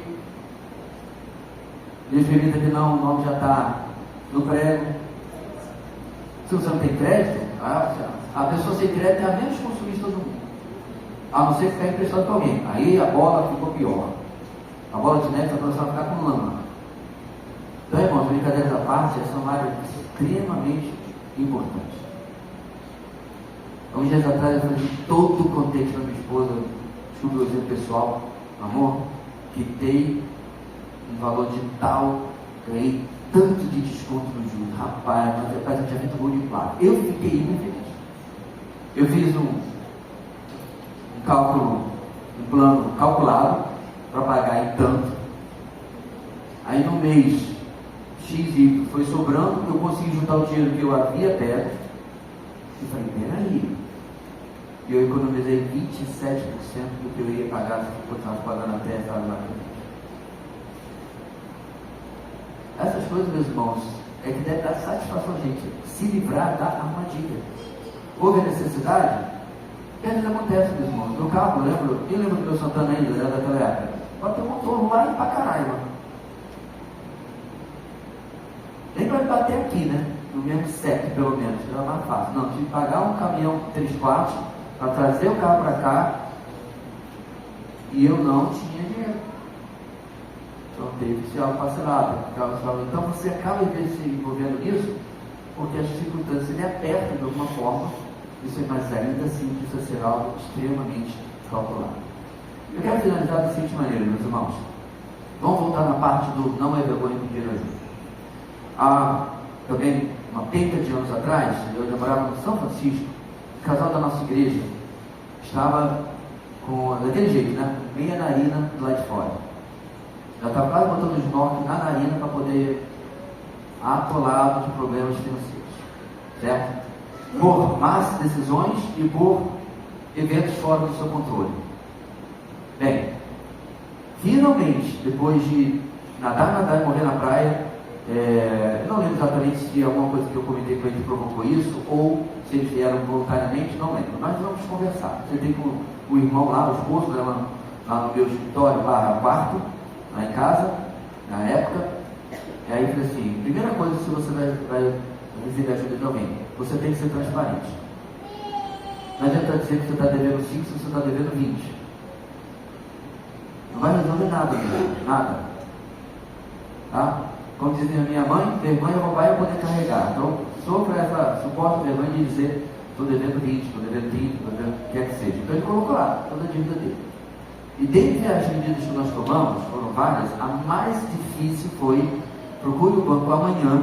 Deus permita que não, o nome já está no prego. Se você não tem crédito, a pessoa sem crédito é a menos consumista do mundo. A não ser ficar emprestado para alguém. Aí a bola ficou pior. A bola de neve está começando a ficar com lama. Então, irmãos, brincadeiras à parte, essa é uma área extremamente importante. Uns dias atrás eu falei todo o contexto da minha esposa, desculpe o exemplo pessoal, amor, que tem um valor de tal, ganhei tanto de desconto no juros. Rapaz, eu tinha feito gol de placa. Eu fiquei muito feliz. Eu fiz um cálculo, um plano calculado para pagar em tanto. Aí no mês X foi sobrando, eu consegui juntar o dinheiro que eu havia perto. E falei, peraí. E eu economizei 27% do que eu ia pagar se eu continuasse pagando até essa hora. Essas coisas, meus irmãos, é que deve dar satisfação a gente se livrar da armadilha. Houve a necessidade? O que às vezes acontece, meus irmãos? No carro, quem lembra do meu Santana ainda, né, daquela época? Bateu o motor lá e pra caralho, mano. Nem para bater aqui, né? No mesmo set, pelo menos, era mais fácil. Não, tive que pagar um caminhão 3/4 para trazer o carro para cá e eu não tinha dinheiro. Então teve que ser algo parcelado. Então você acaba de se envolvendo nisso porque as circunstâncias ele apertam de alguma forma, mas ainda assim precisa ser algo extremamente calculado. Eu quero finalizar da seguinte maneira, meus irmãos. Vamos voltar na parte do não é vergonha pedir ajuda. Há também uma penca de anos atrás, eu morava no São Francisco, o casal da nossa igreja estava daquele jeito, né? Meia narina do lado de fora. Já estava quase botando os snorkel na narina para poder atolado de problemas financeiros, certo? Por más decisões e por eventos fora do seu controle. Bem, finalmente, depois de nadar e morrer na praia, eu não lembro exatamente se alguma coisa que eu comentei com ele provocou isso, ou se eles vieram voluntariamente, não lembro. Mas vamos conversar. Você tem com o irmão lá, o esposo, né, lá no meu escritório, quarto, lá em casa, na época. E aí eu falei assim, primeira coisa, se você vai receber ajuda de alguém, você tem que ser transparente. Não adianta dizer que você está devendo 5 se você está devendo 20. Não vai resolver nada, nada. Tá? Como dizia a minha mãe, vergonha roubar é poder carregar. Então, sofra essa suporte vergonha de dizer, estou devendo 20, estou devendo 30, estou devendo o que quer que seja. Então ele colocou lá, toda a dívida dele. E dentre as medidas que nós tomamos, foram várias, a mais difícil foi, procure o banco amanhã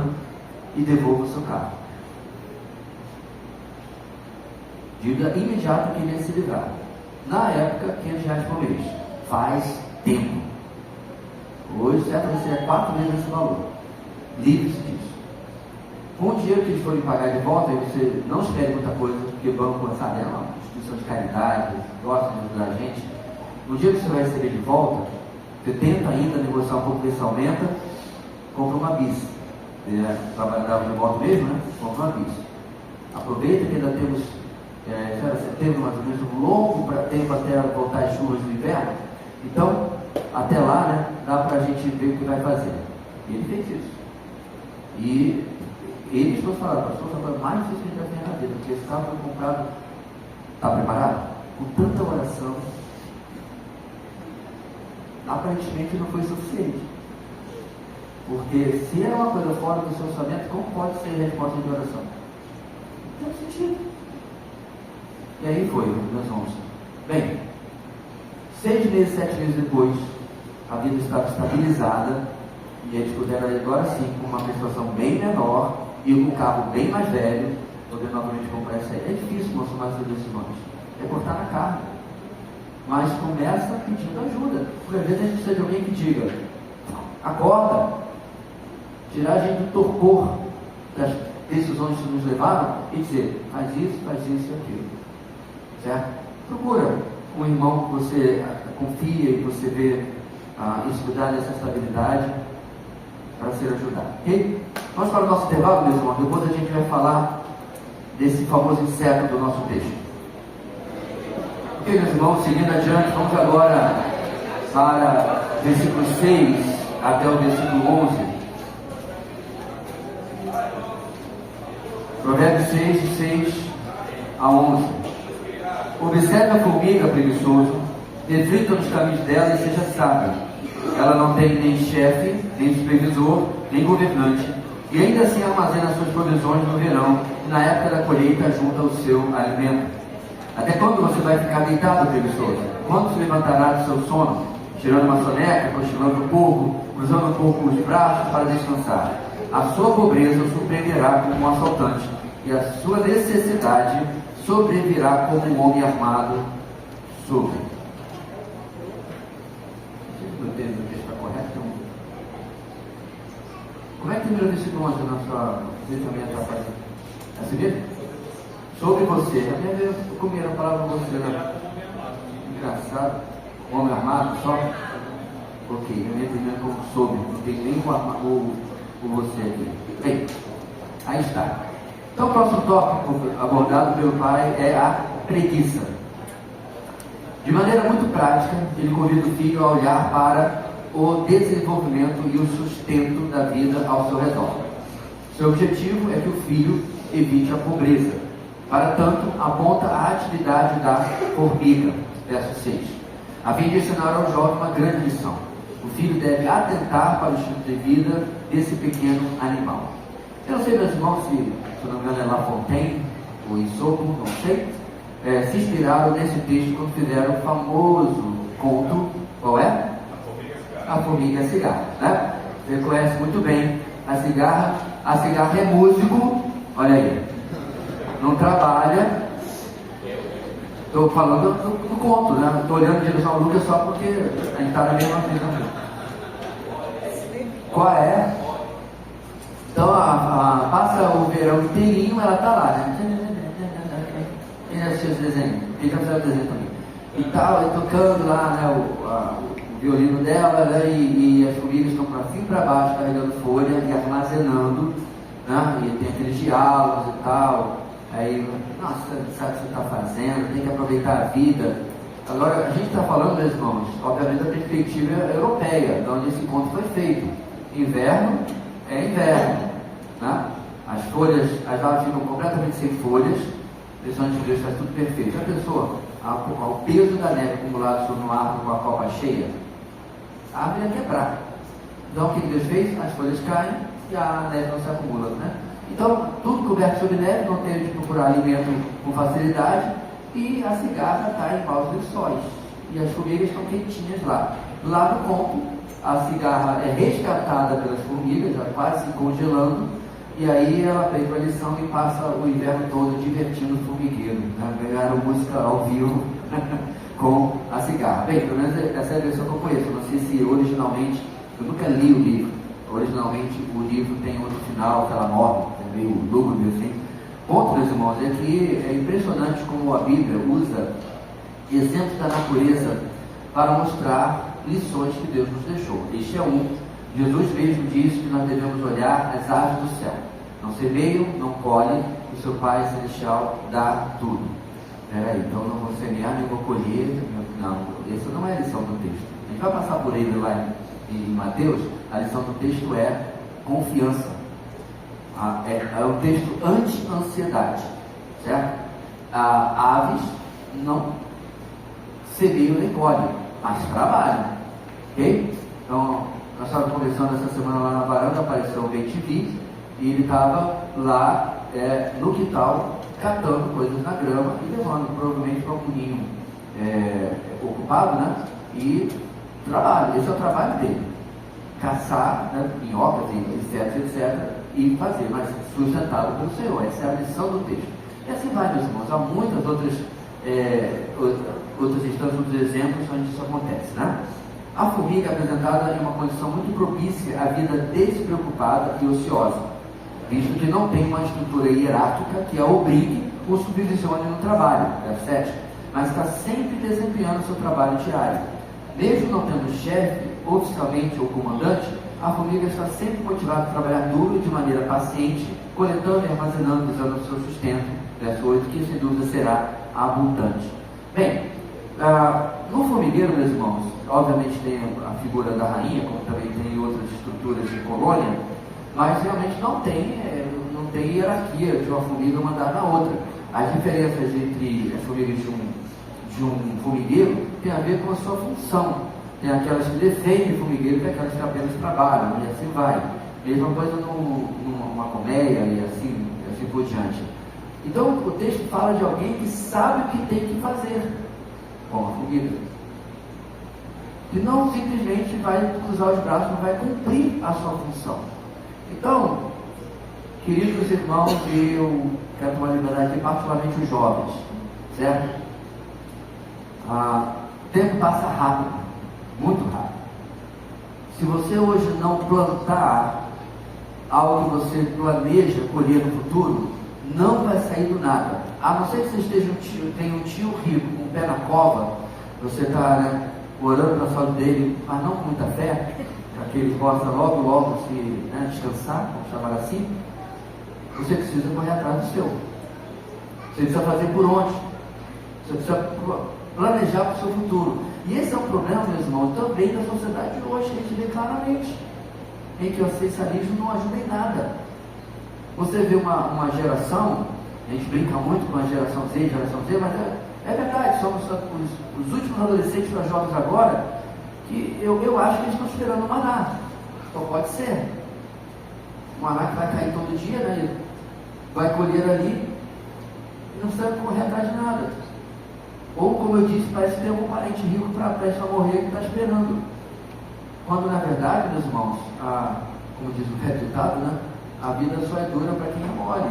e devolva o seu carro. Dívida imediata que ele ia se livrar. Na época, R$500 por mês. Faz tempo. Hoje, certo, você é 4 vezes esse valor. Livre-se disso. Com o dinheiro que eles forem pagar de volta, você não espere muita coisa, porque o banco, sabe, é uma instituição de caridade, gosta de ajudar a gente. No dia que você vai receber de volta, você tenta ainda negociar um pouco desse aumento, compra uma bis. Trabalhava de volta mesmo, né? Compra uma bis. Aproveita que ainda temos, setembro mais ou menos, um longo tempo até voltar as chuvas do inverno. Então, até lá, né, dá para a gente ver o que vai fazer. E ele fez isso. E eles todos falaram, pastor, foi mais difícil que a gente já fez na vida, porque esse carro foi comprado. Está preparado? Com tanta oração, aparentemente não foi suficiente. Porque se é uma coisa fora do seu orçamento, como pode ser resposta de oração? Não tem sentido. E aí foi, meus irmãos. Bem, 6 meses, 7 meses depois, a vida estava estabilizada e eles puderam agora sim, com uma prestação bem menor e com um carro bem mais velho, poder novamente comprar isso aí. É difícil consumar essas decisões. É cortar na carne. Mas começa pedindo ajuda. Porque às vezes a gente precisa de alguém que diga, acorda, tirar a gente do torpor das decisões que nos levaram e dizer, faz isso e aquilo. Certo? Procura um irmão que você confia e você vê isso cuidar dessa estabilidade para ser ajudado. Ok? Vamos para o nosso intervalo, meus irmãos. Depois a gente vai falar desse famoso inseto do nosso texto. Ok, meus irmãos, seguindo adiante, vamos agora para versículo 6 até o versículo 11. Provérbios 6, de 6 a 11. Observe a formiga, preguiçoso, reflita nos caminhos dela e seja sábio. Ela não tem nem chefe, nem supervisor, nem governante, e ainda assim armazena suas provisões no verão, e na época da colheita junta o seu alimento. Até quando você vai ficar deitado, preguiçoso? Quando se levantará do seu sono, tirando uma soneca, cochilando um pouco, cruzando um pouco os braços para descansar? A sua pobreza o surpreenderá como um assaltante, e a sua necessidade sobrevirá como um homem armado sobre. Não sei se o texto está correto. Como é que termina o versículo 11 na sua pensamento? É assim mesmo? Sobre você. A minha vez eu comi a palavra você, né? Engraçado. Homem armado só? Ok, eu ia entendendo como sobre. Não tem nem por você aqui. Bem, aí está. Então o próximo tópico abordado pelo pai é a preguiça. De maneira muito prática, ele convida o filho a olhar para o desenvolvimento e o sustento da vida ao seu redor. Seu objetivo é que o filho evite a pobreza. Para tanto, aponta a atividade da formiga, verso 6, a fim de ensinar ao jovem uma grande lição. O filho deve atentar para o estilo de vida desse pequeno animal. Eu não sei, meus irmãos, se não me engano é La Fontaine, ou Isopo, não sei, se inspiraram nesse texto quando fizeram o famoso conto, qual é? A formiga cigarra, né? Você conhece muito bem a cigarra é músico, olha aí, não trabalha. Estou falando do conto, né? Estou olhando em direção ao Lucas só porque a gente está na mesma vida. Qual é? Então, passa o verão inteirinho, ela está lá, né? Quem já assistiu esse desenho? Quem já fez o desenho também? E tal, e tocando lá, né, o violino dela, né, e as formigas estão para cima e para baixo, carregando folha e armazenando, né? E tem aqueles diálogos e tal. Aí, nossa, sabe o que você está fazendo, tem que aproveitar a vida. Agora, a gente está falando, meus irmãos, obviamente da perspectiva europeia, de onde esse conto foi feito. Inverno é inverno, né? As folhas, as árvores ficam completamente sem folhas, principalmente Deus faz tudo perfeito. Já pensou ao peso da neve acumulado sobre uma árvore com a copa cheia? A árvore ia quebrar. Então, o que Deus fez? As folhas caem e a neve não se acumula, né? Então, tudo coberto sob neve, não tem de procurar alimento com facilidade, e a cigarra está em maus lençóis. E as formigas estão quentinhas lá. Lá no conto, a cigarra é resgatada pelas formigas, já quase se congelando, e aí ela aprende a lição e passa o inverno todo divertindo o formigueiro, né? Ganharam música ao vivo com a cigarra. Bem, pelo menos essa é a versão que eu conheço. Eu não sei se originalmente, eu nunca li o livro. Originalmente o livro tem outro final, que ela morre, é meio lúgubre assim. Ponto, meus irmãos, é que é impressionante como a Bíblia usa exemplos da natureza para mostrar lições que Deus nos deixou. Este é um. Jesus mesmo disse que nós devemos olhar as aves do céu. Não semeiam, não colhem, e seu Pai Celestial dá tudo. Peraí, então não vou semear, nem vou colher. Não, essa não é a lição do texto. A gente vai passar por ele lá em Mateus. A lição do texto é confiança. É um texto anti-ansiedade, certo? Aves não semeiam nem colhem, mas trabalham, ok? Então, nós estávamos conversando essa semana lá na varanda, apareceu o BTV, e ele estava lá no quintal, catando coisas na grama e levando provavelmente para um punhinho ocupado, né? E trabalho, esse é o trabalho dele. Caçar, né, minhocas, etc, e fazer, mas sustentado pelo Senhor. Essa é a lição do texto. E assim vai, meus irmãos. Há muitas outras instâncias, outros exemplos onde isso acontece, né? A formiga é apresentada em uma condição muito propícia à vida despreocupada e ociosa, visto que não tem uma estrutura hierárquica que a obrigue ou subvisione no trabalho, verso 7, mas está sempre desempenhando seu trabalho diário. Mesmo não tendo chefe, oficialmente ou comandante, a formiga está sempre motivada a trabalhar duro e de maneira paciente, coletando e armazenando, usando o seu sustento, verso 8, que sem dúvida será abundante. Bem, no formigueiro, meus irmãos, obviamente tem a figura da rainha, como também tem outras estruturas de colônia, mas realmente não tem hierarquia de uma formiga mandar na outra. As diferenças entre as formigas de um formigueiro tem a ver com a sua função. Tem aquelas que defendem o formigueiro, tem aquelas que apenas trabalham, e assim vai. Mesma coisa numa colmeia e assim por diante. Então o texto fala de alguém que sabe o que tem que fazer, como a formiga. Que não simplesmente vai cruzar os braços, mas vai cumprir a sua função. Então, queridos irmãos, eu quero tomar liberdade aqui, particularmente os jovens, certo? O tempo passa rápido, muito rápido. Se você hoje não plantar algo que você planeja colher no futuro, não vai sair do nada. A não ser que você tenha um tio rico com o pé na cova, você está orando para a saúde dele, mas não com muita fé, para que ele possa logo se descansar, vamos chamar assim, você precisa correr atrás do seu. Você precisa fazer por onde? Você precisa planejar para o seu futuro. E esse é um problema, meus irmãos, também da sociedade de hoje. A gente vê claramente em que o assistencialismo não ajuda em nada. Você vê uma geração, a gente brinca muito com a geração Z, mas é verdade, somos os últimos adolescentes para jovens agora, que eu acho que eles estão esperando o maná. Só pode ser. O maná que vai cair todo dia, né? Vai colher ali e não precisa correr atrás de nada. Ou, como eu disse, parece que tem algum parente rico para prestes a morrer que está esperando. Quando, na verdade, meus irmãos, como diz o velho ditado, né? A vida só é dura para quem é mole.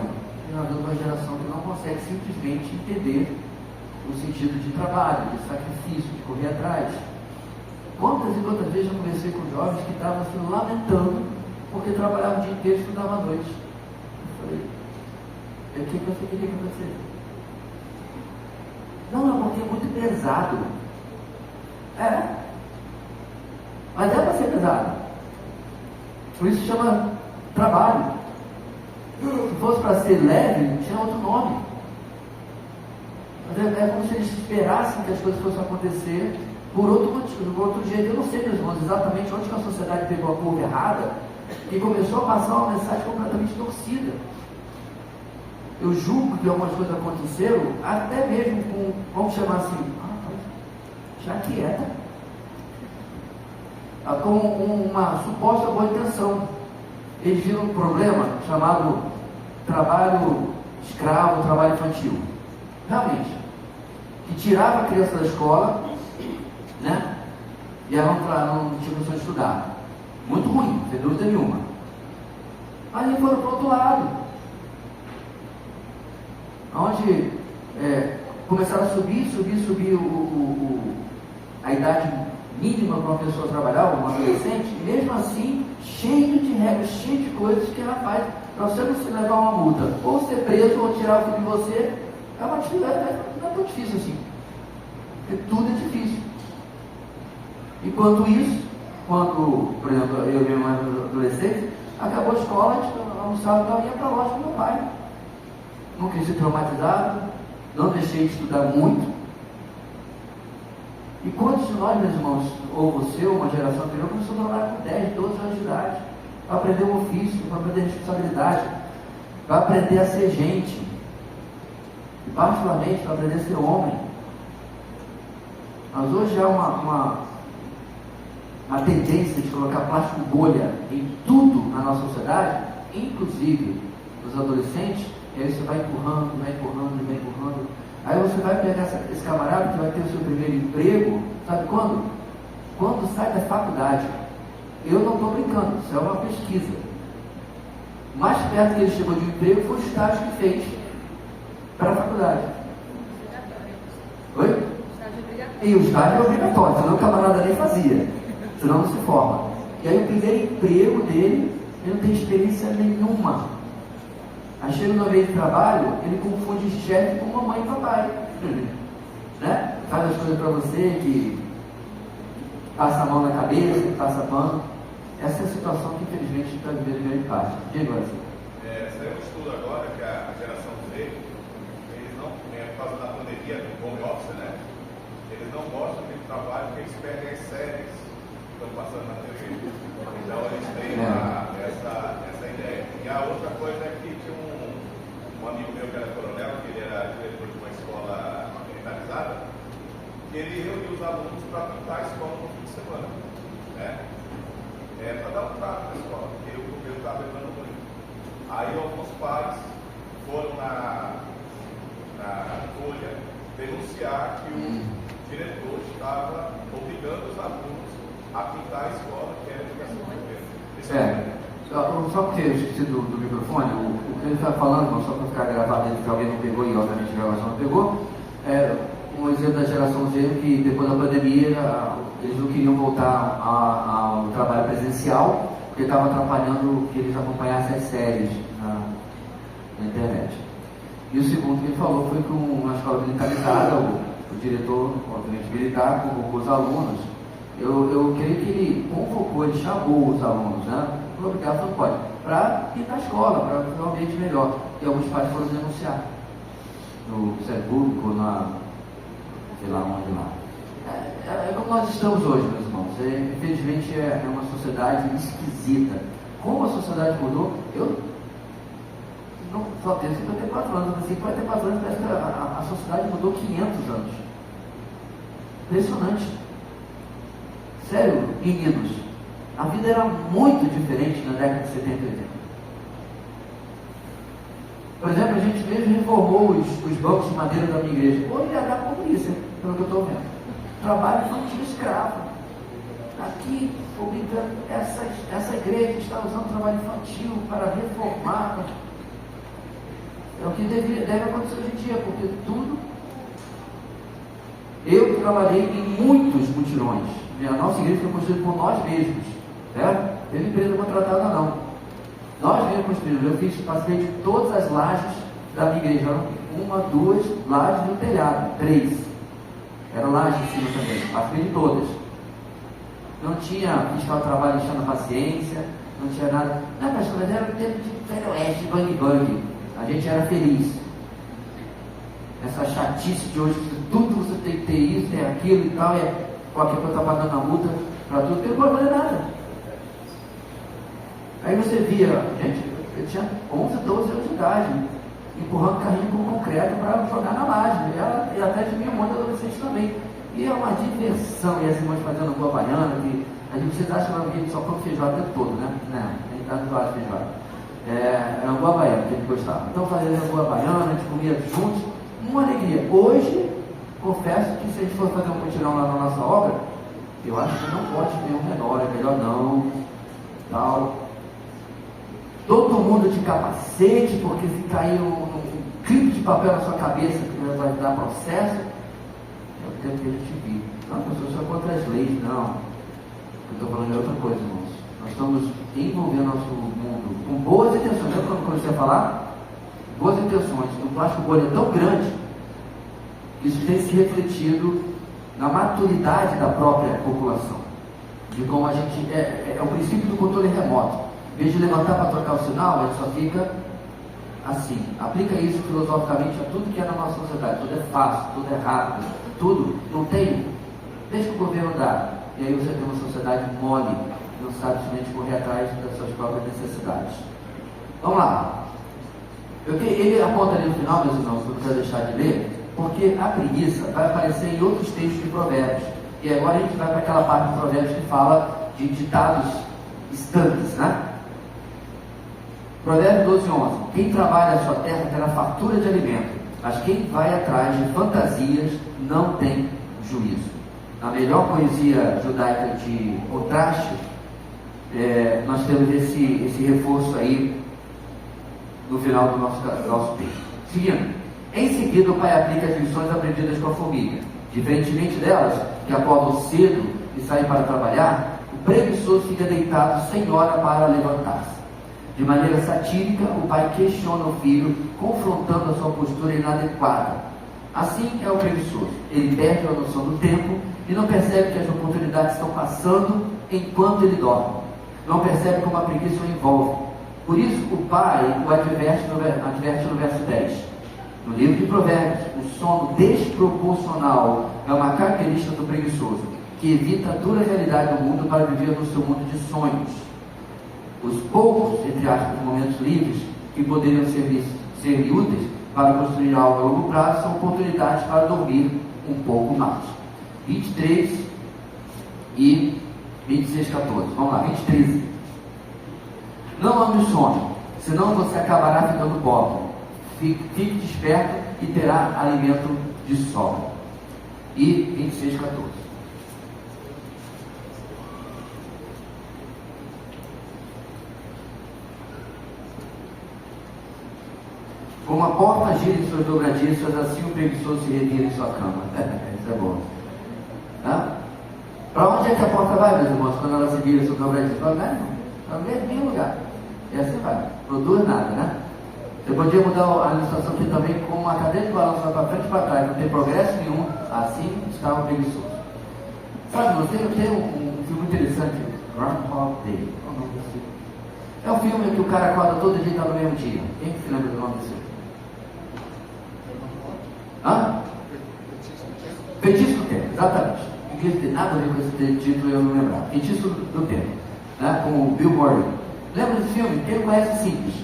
E nós vemos uma geração que não consegue simplesmente entender o sentido de trabalho, de sacrifício, de correr atrás. Quantas e quantas vezes eu conversei com jovens que estavam se lamentando porque trabalhavam o dia inteiro e estudavam à noite. Eu falei, o que você queria que você? Não, porque é muito pesado. Mas é para ser pesado. Por isso chama trabalho. Se fosse para ser leve, tinha outro nome. Mas é como se eles esperassem que as coisas fossem acontecer por outro motivo, por outro jeito. Eu não sei, meus irmãos, exatamente onde que a sociedade pegou a curva errada e começou a passar uma mensagem completamente torcida. Eu julgo que algumas coisas aconteceram, até mesmo com, vamos chamar assim, já quieta, com uma suposta boa intenção. Eles viram um problema chamado trabalho escravo, trabalho infantil. Realmente, que tirava a criança da escola, né? E ela não tinha condição de estudar. Muito ruim, sem dúvida nenhuma. Mas eles foram para o outro lado, onde começaram a subir a idade mínima para uma pessoa trabalhar, uma adolescente, e mesmo assim, cheio de regras, cheio de coisas que ela faz para você não se levar uma multa, ou ser preso, ou tirar o filho de você. É uma atividade, não é tão difícil assim, porque tudo é difícil. Enquanto isso, quando, por exemplo, eu e minha adolescente, acabou a escola, a gente almoçava, eu ia para a loja com meu pai. Não quis ser traumatizado, não deixei de estudar muito. E quantos de nós, meus irmãos, ou você, ou uma geração anterior, começou a trabalhar com 10, 12 anos de idade, para aprender um ofício, para aprender responsabilidade, para aprender a ser gente, e particularmente para aprender a ser homem. Mas hoje há uma tendência de colocar plástico bolha em tudo na nossa sociedade, inclusive nos adolescentes, e aí você vai empurrando. Aí você vai pegar esse camarada que vai ter o seu primeiro emprego, sabe quando? Quando sai da faculdade. Eu não estou brincando, isso é uma pesquisa. Mais perto que ele chegou de um emprego foi o estágio que fez para a faculdade. Oi? E o estágio é obrigatório, senão o camarada nem fazia, senão não se forma. E aí o primeiro emprego dele, ele não tem experiência nenhuma. Aí chega no meio de trabalho, ele confunde chefe com mamãe e papai. Né? Faz as coisas para você, que passa a mão na cabeça, que passa pano. Essa é a situação que infelizmente está vivendo em grande parte. Diga agora. Saiu um estudo agora que a geração Z, eles não, por causa da pandemia, do home office, né? Eles não gostam de trabalho porque eles perdem as séries que estão passando na TV. Então eles têm essa ideia. E a outra coisa é que tinha um amigo meu que era coronel, que ele era diretor de uma escola militarizada, que ele reuniu os alunos para pintar a escola no fim de semana. Né? Para dar um trato na escola, porque o governo estava levando muito. Aí alguns pais foram na Folha denunciar que o diretor estava obrigando os alunos a pintar a escola, que era a educação do governo. Só porque eu esqueci do microfone, o que ele está falando, só para ficar gravado, que alguém não pegou e obviamente a gravação não pegou, um exemplo da geração Z que depois da pandemia eles não queriam voltar ao trabalho presencial porque estava atrapalhando que eles acompanhassem as séries na internet. E o segundo que ele falou foi que uma escola militarizada, o diretor, obviamente militar, convocou os alunos Eu creio que ele convocou, ele chamou os alunos, né? Não obrigado, não pode, para ir na escola, para ter um ambiente melhor. E alguns pais foram denunciar no Ministério Público, sei lá onde lá. É como nós estamos hoje, meus irmãos. Infelizmente é uma sociedade esquisita. Como a sociedade mudou, eu não só tenho 54 anos, mas 54 anos parece que a sociedade mudou 500 anos. Impressionante. Sério, meninos, a vida era muito diferente na década de 70 e 80. Por exemplo, a gente mesmo reformou os bancos de madeira da minha igreja. Hoje é da polícia, pelo que eu estou vendo. Trabalho infantil escravo. Aqui, publicando, essa igreja está usando trabalho infantil para reformar. É o que deve acontecer hoje em dia, porque tudo. Eu trabalhei em muitos mutirões. A nossa igreja foi construída por nós mesmos. Certo? Teve empresa contratada, não. Nós mesmos construímos. Eu participei de todas as lajes da minha igreja. Eram 1, 2 lajes no telhado. 3. Era laje em cima também. Participei de todas. Não tinha fiscal de trabalho enchendo a paciência. Não tinha nada. Não, pastor, mas era o tempo de Velho Oeste, bang. A gente era feliz. Essa chatice de hoje, tudo você tem que ter isso, tem aquilo e tal, qualquer coisa está pagando a multa para tudo, porque não pode fazer nada. Aí você via, gente, eu tinha 11, 12 anos de idade, empurrando carrinho com concreto para jogar na laje. E até de mim, um monte de adolescente também. E é uma diversão, e as irmãs fazendo rua baiana, que a gente, vocês acham que a gente só come feijoada o tempo todo, né? Não, a gente está do lado de feijoada. Era uma rua baiana que a gente gostava. Então fazia a rua baiana, a gente comia juntos, uma alegria. Hoje, confesso que se a gente for fazer um mutirão lá na nossa obra, eu acho que não pode ter um menor, é melhor não, tal. Todo mundo de capacete, porque se cair um clipe de papel na sua cabeça, que vai dar processo, é o tempo que a gente vive. Não, pessoas são contra as leis, não. Eu estou falando de outra coisa, irmãos. Nós estamos envolvendo nosso mundo com boas intenções. Lembra quando eu comecei a falar? Boas intenções. O plástico bolha é tão grande que isso tem se refletido na maturidade da própria população. De como a gente. É o princípio do controle remoto. Em vez de levantar para trocar o sinal, a gente só fica assim. Aplica isso filosoficamente a tudo que é na nossa sociedade. Tudo é fácil, tudo é rápido, tudo não tem. Deixa o governo dar. E aí você tem uma sociedade mole, não sabe simplesmente correr atrás das suas próprias necessidades. Vamos lá. Ele aponta ali no final, meus irmãos, que eu não quero deixar de ler, porque a preguiça vai aparecer em outros textos de Provérbios. E agora a gente vai para aquela parte de Provérbios que fala de ditados estanques, né? Provérbios 12:11. Quem trabalha a sua terra terá fartura de alimento, mas quem vai atrás de fantasias não tem juízo. Na melhor poesia judaica de contraste, nós temos esse reforço aí no final do nosso texto. Seguindo, em seguida o pai aplica as lições aprendidas com a formiga. Diferentemente delas, que acordam cedo e saem para trabalhar, o preguiçoso fica deitado sem hora para levantar-se. De maneira satírica, o pai questiona o filho, confrontando a sua postura inadequada. Assim é o preguiçoso. Ele perde a noção do tempo e não percebe que as oportunidades estão passando enquanto ele dorme. Não percebe como a preguiça o envolve. Por isso, o pai o adverte no verso 10. No livro de Provérbios, o sono desproporcional é uma característica do preguiçoso, que evita a dura realidade do mundo para viver no seu mundo de sonhos. Os poucos, entre aspas, momentos livres que poderiam ser úteis para construir algo a longo prazo são oportunidades para dormir um pouco mais. 23 e 26:14. Vamos lá, 23. Não ame o sono, senão você acabará ficando pobre. Fique desperto e terá alimento de sobra. E 26:14. Como a porta gira em suas dobradiças, assim o preguiçoso se revira em sua cama. Isso é bom. Tá? Para onde é que a porta vai, meus irmãos, quando ela se vira em suas dobradiças? Para o mesmo lugar. E assim vai. Produz nada, né? Você podia mudar a ilustração aqui também com uma cadeira de balanço para frente e para trás. Não tem progresso nenhum. Assim está o preguiçoso. Sabe, tem um filme interessante, Groundhog Day. Qual é o nome desse filme? É um filme que o cara acorda todo dia e está no mesmo dia. Quem que se lembra do nome desse filme? Hã? Feitiço do Tempo, exatamente. Não quis ter nada a ver com esse título, eu não lembrar. Feitiço do Tempo, né? Com o Bill Murray. Lembra desse filme? Quem conhece simples.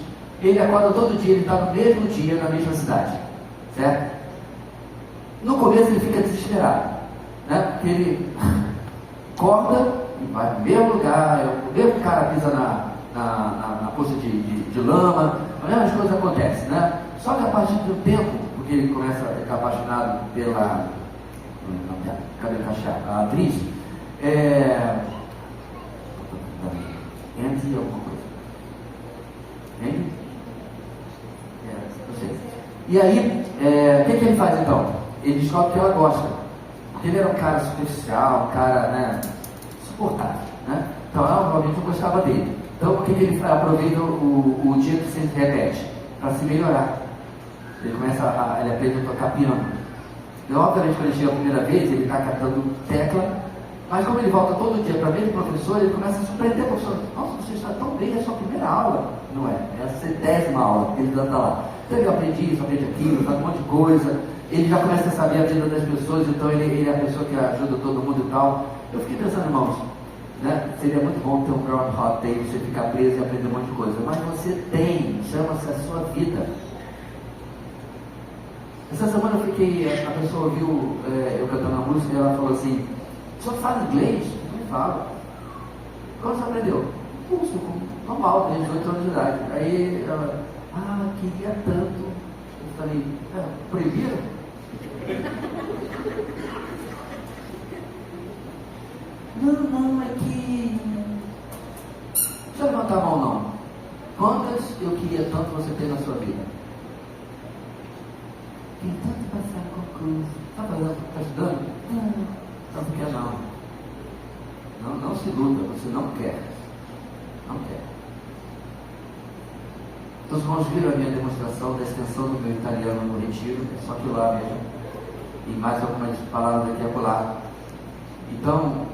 Ele acorda todo dia, ele está no mesmo dia, na mesma cidade. Certo? No começo ele fica desesperado, né? Porque ele acorda e vai no mesmo lugar, o mesmo cara pisa na poça de lama, as mesmas coisas acontecem, né? Só que a partir do tempo, porque ele começa a ficar apaixonado pela a atriz, Andy alguma coisa. Andy? Não sei. E aí, o que ele faz então? Ele descobre que ela gosta. Porque ele era um cara superficial, um cara, né, suportável, né? Então ela provavelmente não gostava dele. Então o que ele faz? Aproveita o dia que se repete para se melhorar. Ele aprende a tocar piano. E obviamente quando ele chega a primeira vez, ele está captando tecla, mas como ele volta todo dia para o mesmo professor, ele começa a surpreender o professor. Nossa, você está tão bem, é a sua primeira aula. Não é a 70ª aula que ele está lá. Então ele aprende isso, aprende aquilo, faz um monte de coisa. Ele já começa a saber a vida das pessoas, então ele é a pessoa que ajuda todo mundo e tal. Eu fiquei pensando, irmãos, né? Seria muito bom ter um Groundhog Day, você ficar preso e aprender um monte de coisa. Mas você tem, chama-se a sua vida. Essa semana a pessoa ouviu eu cantando uma música e ela falou assim: só fala inglês? Eu não falo. Quando você aprendeu? Curso, normal, tem 18 anos de idade. Aí ela, queria tanto. Eu falei, proibiram? Não, é que... Deixa eu levantar a mão, não. Quantas eu queria tanto você ter na sua vida? Tem tanto passar concurso. Está estudando? Não quer não. Não se iluda, você não quer. Não quer. Então, os irmãos viram a minha demonstração da extensão do meu italiano no retiro, só que lá mesmo. E mais algumas palavras aqui e acolá. Então,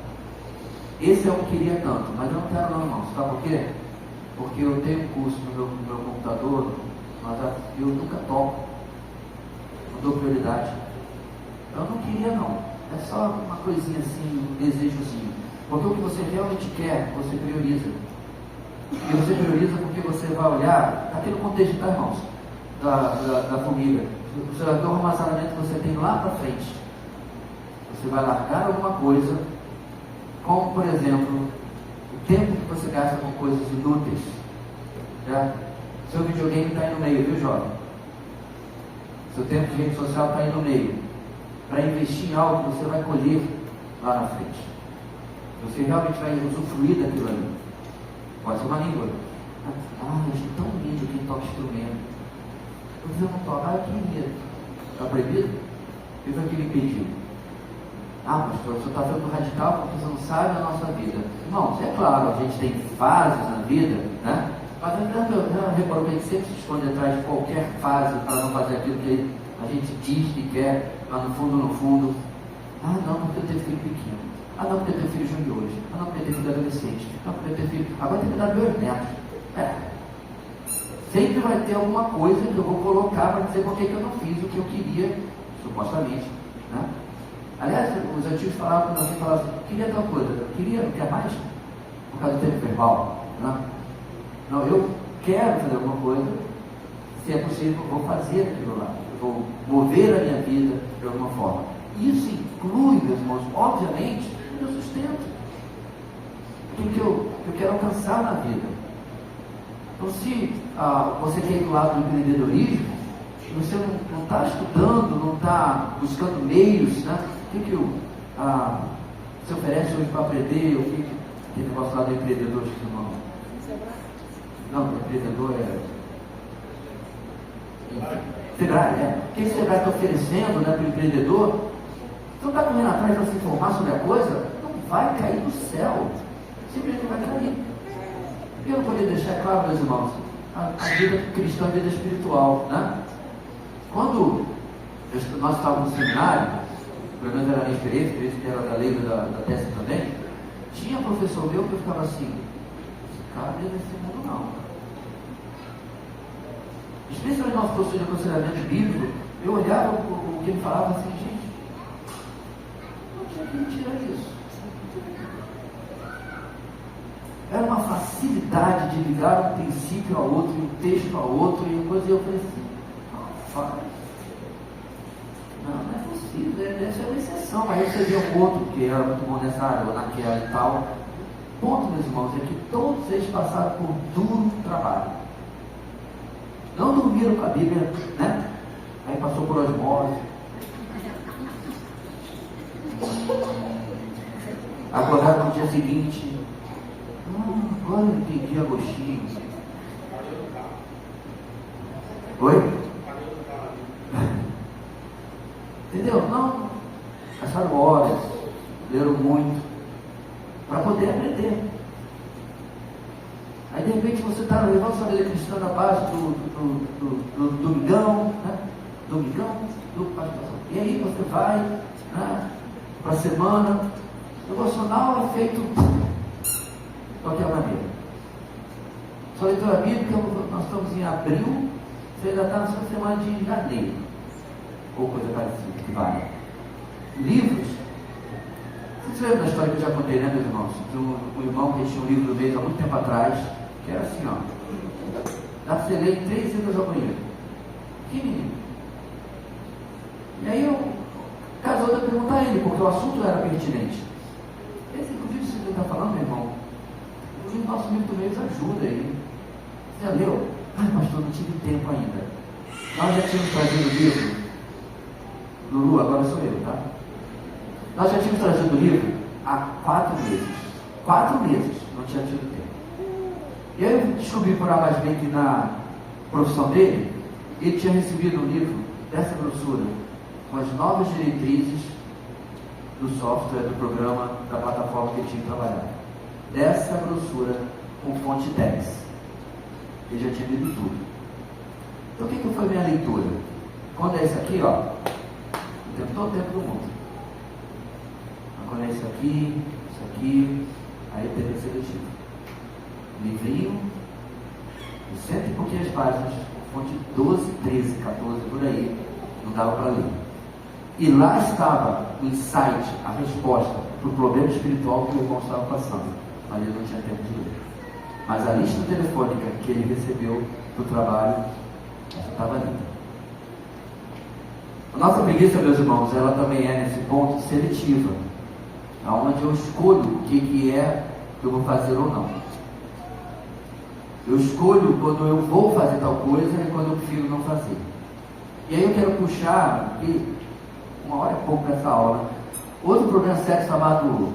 esse é o que queria tanto, mas eu não quero não, irmão. Sabe por quê? Porque eu tenho um curso no meu computador, mas eu nunca toco. Não dou prioridade. Eu não queria não. É só uma coisinha assim, um desejozinho. Porque o que você realmente quer, você prioriza. E você prioriza porque você vai olhar aquele contexto, tá, irmãos? Da família. Você vai ver o armazenamento que você tem lá para frente. Você vai largar alguma coisa, como por exemplo, o tempo que você gasta com coisas inúteis. Tá? Seu videogame está aí no meio, viu, jovem? Seu tempo de rede social está aí no meio. Para investir em algo que você vai colher lá na frente. Você realmente vai usufruir daquilo ali. Pode ser uma língua. Acho tão lindo quem toca instrumento. Você não toca, eu queria. Está proibido? O que foi que ele pediu? Pastor, o senhor está ficando radical porque você não sabe a nossa vida. Irmãos, é claro, a gente tem fases na vida, né? Mas eu reparou que a gente sempre se esconde atrás de qualquer fase para não fazer aquilo que a gente diz que quer, mas no fundo. Não, porque eu tenho filho pequeno. Não, porque eu tenho filho juniores. Não, porque eu tenho filho adolescente. Não, porque eu tenho filho... Agora tem que dar meus netos. Sempre vai ter alguma coisa que eu vou colocar para dizer por que eu não fiz o que eu queria, supostamente, né? Aliás, os antigos falavam, quando alguém falava assim, queria tal coisa, queria, não quer mais? Por causa do tempo verbal, né? Não, eu quero fazer alguma coisa, se é possível, eu vou fazer aquilo lá, eu vou mover a minha vida de alguma forma. Isso inclui, meus irmãos, obviamente, o meu sustento. O que eu quero alcançar na vida. Então, se você quer ir do lado do empreendedorismo, você não está estudando, não está buscando meios, né? O que você oferece hoje para aprender? O que negócio lá do empreendedor, irmão? Não, o empreendedor Sebrae, O que o Sebrae está oferecendo, né, para o empreendedor? Você não está correndo atrás para se informar sobre a coisa? Não vai cair do céu. Simplesmente vai cair. Eu não poderia deixar claro, meus irmãos, a vida cristã, a vida espiritual, né? Quando nós estávamos no seminário, pelo menos era a minha experiência que era da lei da tese também, tinha professor meu que eu ficava assim, esse cara não é desse mundo não. Especialmente nosso professor de aconselhamento bíblico, eu olhava o que ele falava assim, gente, não tinha que me tirar isso. Era uma facilidade de ligar um princípio ao outro, um texto ao outro, e depois eu falei assim, não faz. Não é possível, essa é uma exceção, mas você vê um outro que era muito bom nessa área, ou naquela e tal. Ponto, meus irmãos, é que todos eles passaram por duro trabalho. Não dormiram com a Bíblia, né? Aí passou por osmose. Acordaram no dia seguinte. Agora eu entendi Agostinho. Oi? Entendeu? Não. Passaram horas, leram muito, para poder aprender. Aí de repente você está levando sua vida cristã na base do domingão, né? Domingão, do pastor. E aí você vai, né, para a semana. O devocional é feito de qualquer maneira. Sua leitura bíblica, nós estamos em abril, você ainda está na sua semana de janeiro, ou coisa parecida, que vale. Livros. Vocês lembram da história que eu já contei, né, meus irmãos? De um irmão que tinha um livro do mês há muito tempo atrás, que era assim, ó. Dá para você ler em 3 idas ao banheiro. Que menino. E aí eu casou de perguntar a ele, porque o assunto era pertinente. Esse, inclusive, isso que ele está falando, meu irmão, o nosso livro do mês ajuda aí. Você já leu? Ai, pastor, não tive tempo ainda. Nós já tínhamos trazido o livro. Lulu, agora sou eu, tá? Nós já tínhamos trazido o livro há 4 meses. 4 meses, não tinha tido tempo. E aí eu descobri por A mais B que na profissão dele, ele tinha recebido um livro dessa grossura, com as novas diretrizes do software, do programa, da plataforma que ele tinha trabalhado. Dessa grossura, com fonte 10. Ele já tinha lido tudo. Então o que foi minha leitura? Quando é isso aqui, ó, o tempo todo o tempo do mundo. Quando é isso aqui, aí teve a seletiva. Livrinho, de 100 e pouquinhas páginas, fonte 12, 13, 14, por aí, não dava para ler. E lá estava o insight, a resposta para o problema espiritual que o irmão estava passando, mas ele não tinha tempo de ler. Mas a lista telefônica que ele recebeu do trabalho, estava ali. A nossa preguiça, meus irmãos, ela também é nesse ponto seletiva, aonde eu escolho o que é que eu vou fazer ou não. Eu escolho quando eu vou fazer tal coisa e quando eu prefiro não fazer. E aí eu quero puxar, e 1 hora e pouco dessa aula, outro problema sério chamado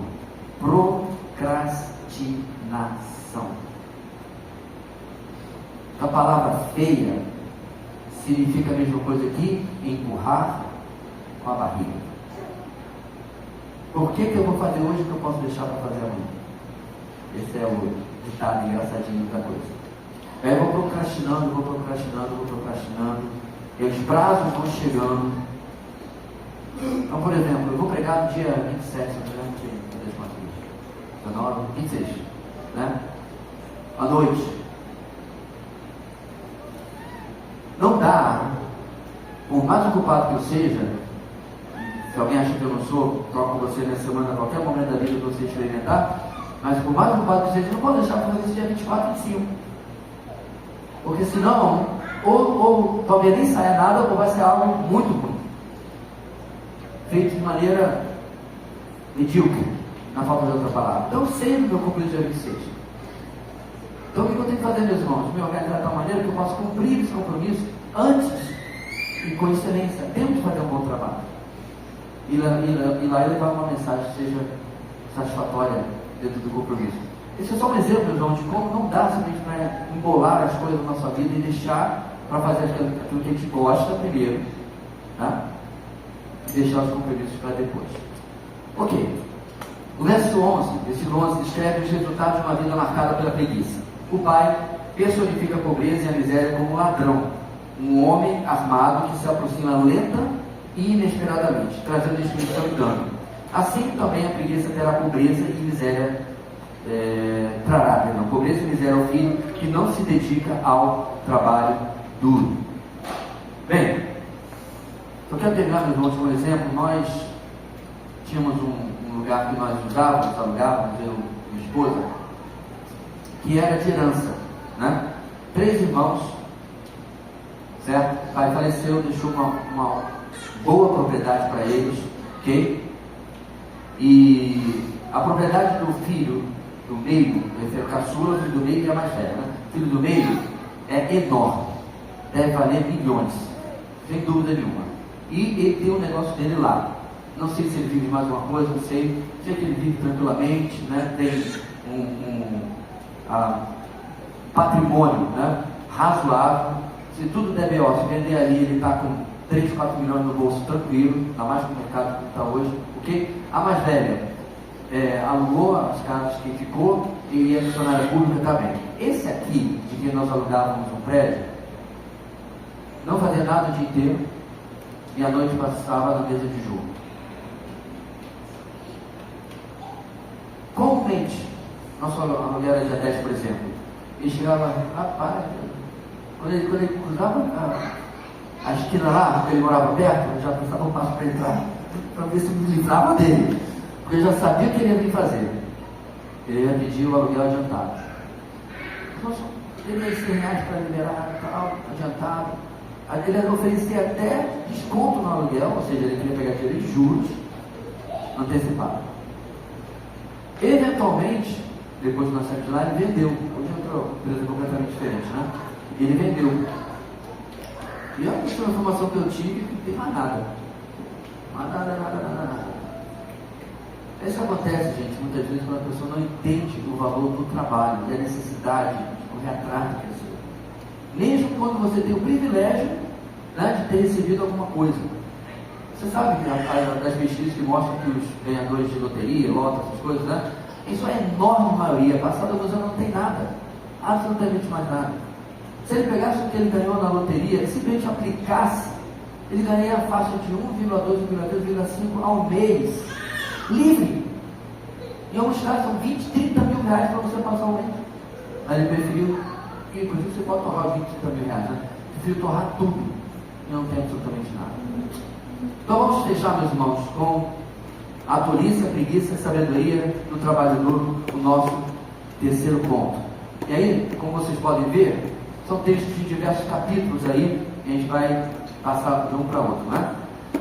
procrastinação. A palavra feia significa a mesma coisa que empurrar com a barriga. Por que eu vou fazer hoje que eu posso deixar para fazer amanhã? Esse é o ditado engraçadinho da coisa. Aí eu vou procrastinando, e os prazos vão chegando. Então, por exemplo, eu vou pregar no dia 27, não 19, 26, né? À noite. Não dá, por mais ocupado que eu seja, se alguém acha que eu não sou, troco você nessa semana, a qualquer momento da vida que você experimentar, mas por mais ocupado que seja, não pode deixar para fazer esse dia 24 e 25. Porque senão, ou talvez nem saia nada, ou vai ser algo muito ruim. Feito de maneira medíocre, na falta de outra palavra. Então eu sei do meu compromisso dia 26. Então o que eu tenho que fazer, meus irmãos? Me organizar de tal maneira que eu possa cumprir esse compromisso antes e com excelência. Temos que fazer um bom trabalho. E lá levar uma mensagem que seja satisfatória dentro do compromisso. Esse é só um exemplo, meus irmãos, de como não dá simplesmente para embolar as coisas na nossa vida e deixar para fazer aquilo que a gente gosta primeiro, tá? E deixar os compromissos para depois. Ok. O verso 11, versículo 11, descreve os resultados de uma vida marcada pela preguiça. O pai personifica a pobreza e a miséria como um ladrão, um homem armado que se aproxima lenta inesperadamente, trazendo destruição e dano. Assim também a preguiça terá pobreza e miséria, trará, perdão, pobreza e miséria ao filho que não se dedica ao trabalho duro. Bem, eu quero terminar, meus irmãos, por exemplo. Nós tínhamos um lugar que nós alugávamos, eu e minha esposa, que era de herança, né? 3 irmãos, certo? O pai faleceu, deixou uma boa propriedade para eles, ok? E a propriedade do filho do meio, o caçula, o filho do meio é a mais velha, né? O filho do meio é enorme, deve valer milhões, sem dúvida nenhuma. E ele tem um negócio dele lá. Não sei se ele vive mais uma coisa, não sei. Sei que ele vive tranquilamente, né? Tem patrimônio, né? Razoável. Se tudo der B.O., se vender ali, ele está com 3, 4 milhões no bolso tranquilo, ainda mais com o mercado que está hoje, ok? A mais velha alugou as casas que ficou e é funcionária pública também. Esse aqui, de quem nós alugávamos um prédio, não fazia nada o dia inteiro e à noite passava na mesa de jogo. Comumente, nosso aluguel era dia 10, por exemplo, ele chegava, rapaz, quando ele cruzava a esquina lá, porque ele morava perto, eu já pensava um passo para entrar, para ver se me livrava dele, porque eu já sabia o que ele ia vir fazer. Ele ia pedir o aluguel adiantado. Nossa, ele ia R$100 para liberar, tal, adiantado. Ele oferecia até desconto no aluguel, ou seja, ele queria pegar dinheiro de juros antecipado. Eventualmente, depois de nós saímos de lá, ele vendeu. Hoje é outra empresa completamente diferente, né? Ele vendeu. E olha a informação que eu tive, que não tem mais nada. Nada. Isso acontece, gente, muitas vezes quando a pessoa não entende o valor do trabalho, da necessidade de correr atrás de crescer. Mesmo quando você tem o privilégio, né, de ter recebido alguma coisa. Você sabe que das pesquisas que mostram que os ganhadores de loteria, loto, essas coisas, né? Isso é a enorme maioria. Passado alguns anos não tem nada. Absolutamente mais nada. Se ele pegasse o que ele ganhou na loteria e simplesmente aplicasse, ele ganharia a faixa de 1,2, 1,3, 1,5 ao mês. Livre. Em alguns casos são 20, 30 mil reais para você passar o mês. Aí ele preferiu, inclusive você pode torrar 20, 30 mil reais, né? Preferiu torrar tudo. E não tem absolutamente nada. Então vamos fechar, meus irmãos, com a tolice, a preguiça, a sabedoria do trabalho duro, o nosso terceiro ponto. E aí, como vocês podem ver, são textos de diversos capítulos aí, e a gente vai passar de um para outro, né?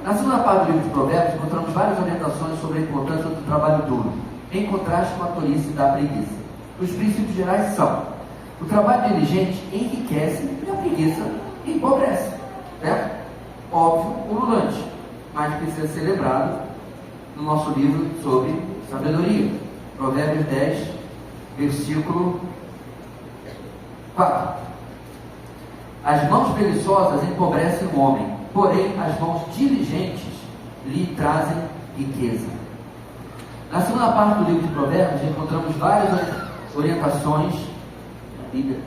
Na segunda parte do livro de Provérbios, encontramos várias orientações sobre a importância do trabalho duro, em contraste com a tolice da preguiça. Os princípios gerais são: o trabalho diligente enriquece e a preguiça empobrece, certo? Óbvio, ululante, mas precisa ser lembrado no nosso livro sobre sabedoria. Provérbios 10, versículo 4. As mãos preguiçosas empobrecem o homem, porém as mãos diligentes lhe trazem riqueza. Na segunda parte do livro de Provérbios encontramos várias orientações na Bíblia.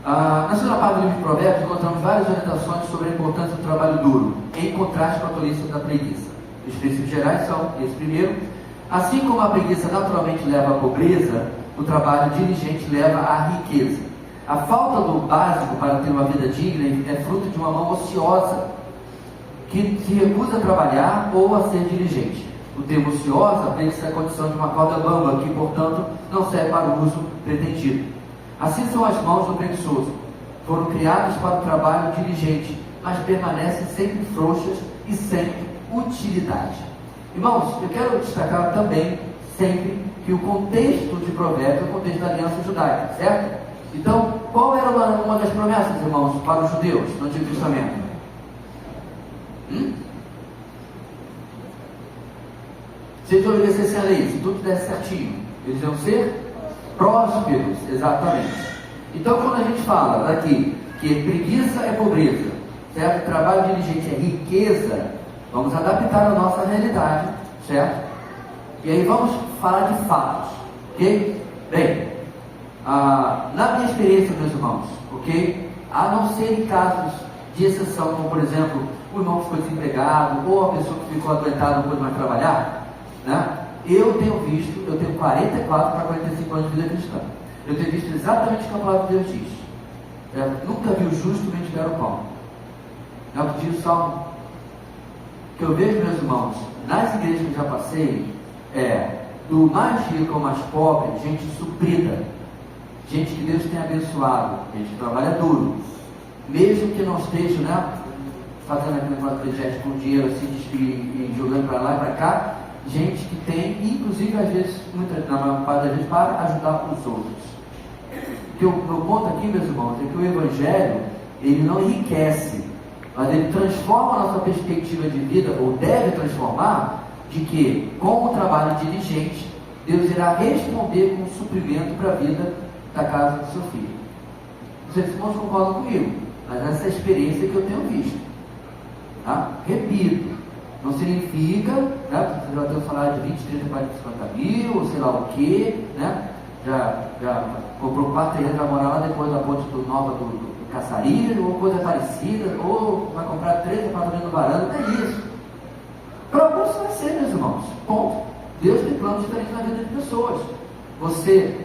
Na segunda parte do livro de Provérbios encontramos várias orientações sobre a importância do trabalho duro, em contraste com a tolice da preguiça. Os princípios gerais são esse primeiro: assim como a preguiça naturalmente leva à pobreza, o trabalho diligente leva à riqueza. A falta do básico para ter uma vida digna é fruto de uma mão ociosa, que se recusa a trabalhar ou a ser diligente. O termo ociosa aplica-se à condição de uma corda bamba, que, portanto, não serve para o uso pretendido. Assim são as mãos do preguiçoso. Foram criadas para o trabalho diligente, mas permanecem sempre frouxas e sem utilidade. Irmãos, eu quero destacar também sempre que o contexto de Provérbios é o contexto da aliança judaica, certo? Então, qual era uma das promessas, irmãos, para os judeus no Antigo Testamento? Se eles obedecessem a lei, se tudo desse certinho, eles iam ser prósperos, exatamente. Então, quando a gente fala aqui que preguiça é pobreza, certo? Trabalho diligente é riqueza, vamos adaptar a nossa realidade, certo? E aí vamos falar de fatos, ok? Bem, Na minha experiência, meus irmãos, ok? A não ser em casos de exceção, como por exemplo, o irmão que ficou desempregado, ou a pessoa que ficou adoentada não pôde mais trabalhar, né? Eu tenho 44 para 45 anos de vida cristã. Eu tenho visto exatamente o que a palavra de Deus diz. Nunca vi o justo mendigar o pão. É o que diz o Salmo. O que eu vejo, meus irmãos, nas igrejas que eu já passei, do mais rico ao mais pobre, gente suprida, gente que Deus tem abençoado, gente que trabalha duro, mesmo que não esteja, né, fazendo aquele negócio de com dinheiro assim, e jogando para lá e para cá, gente que tem, inclusive às vezes, na maior parte das vezes, para ajudar os outros. O meu ponto aqui, meus irmãos, é que o Evangelho, ele não enriquece, mas ele transforma a nossa perspectiva de vida, ou deve transformar, de que, com o trabalho diligente, Deus irá responder com um suprimento para a vida da casa do seu filho. Não sei se os irmãos concordam comigo, mas essa é a experiência que eu tenho visto. Tá? Repito, não significa, né, você já tem um salário de 20, 30, 40, 50 mil, ou sei lá o que, né? Já comprou 4 terrenos, vai morar lá depois da ponte nova do Caçaria, ou coisa parecida, ou vai comprar 3 apartamentos no varanda, não é isso. Para alguns vai ser, meus irmãos, ponto. Deus tem planos diferentes na vida de pessoas. Você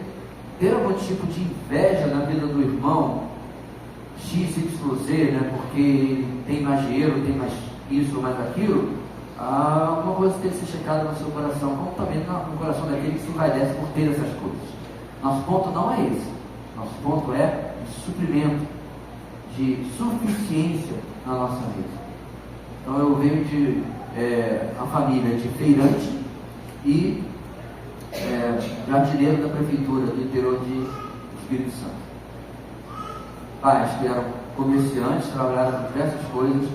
ter algum tipo de inveja na vida do irmão XYZ, né, porque ele tem mais dinheiro, tem mais isso ou mais aquilo, uma coisa tem que ser checada no seu coração, como também no coração daquele que se envaidece por ter essas coisas. Nosso ponto não é esse. Nosso ponto é de suprimento, de suficiência na nossa vida. Então eu venho de a família de feirante e jardineiro da prefeitura do interior de Espírito Santo. Pais que eram comerciantes, trabalharam com diversas coisas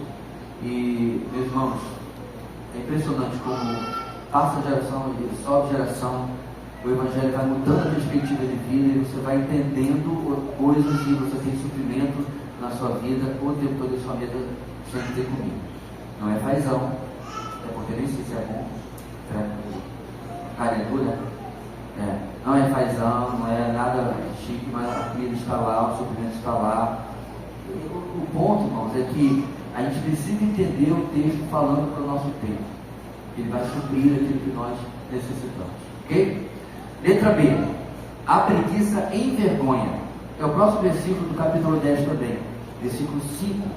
e, meus irmãos, é impressionante como passa geração e sobe geração, o Evangelho vai mudando a perspectiva de vida e você vai entendendo coisas e você tem suprimento na sua vida o tempo todo a sua mesa sempre ter comida. Não é fazão, até porque nem sei se é bom, carne dura, não é fazão, não é nada chique, mas a comida está lá, o suprimento está lá. O ponto, irmãos, é que a gente precisa entender o texto falando para o nosso tempo. Ele vai suprir aquilo que nós necessitamos. Ok? Letra B. A preguiça envergonha. É o próximo versículo do capítulo 10 também. Versículo 5.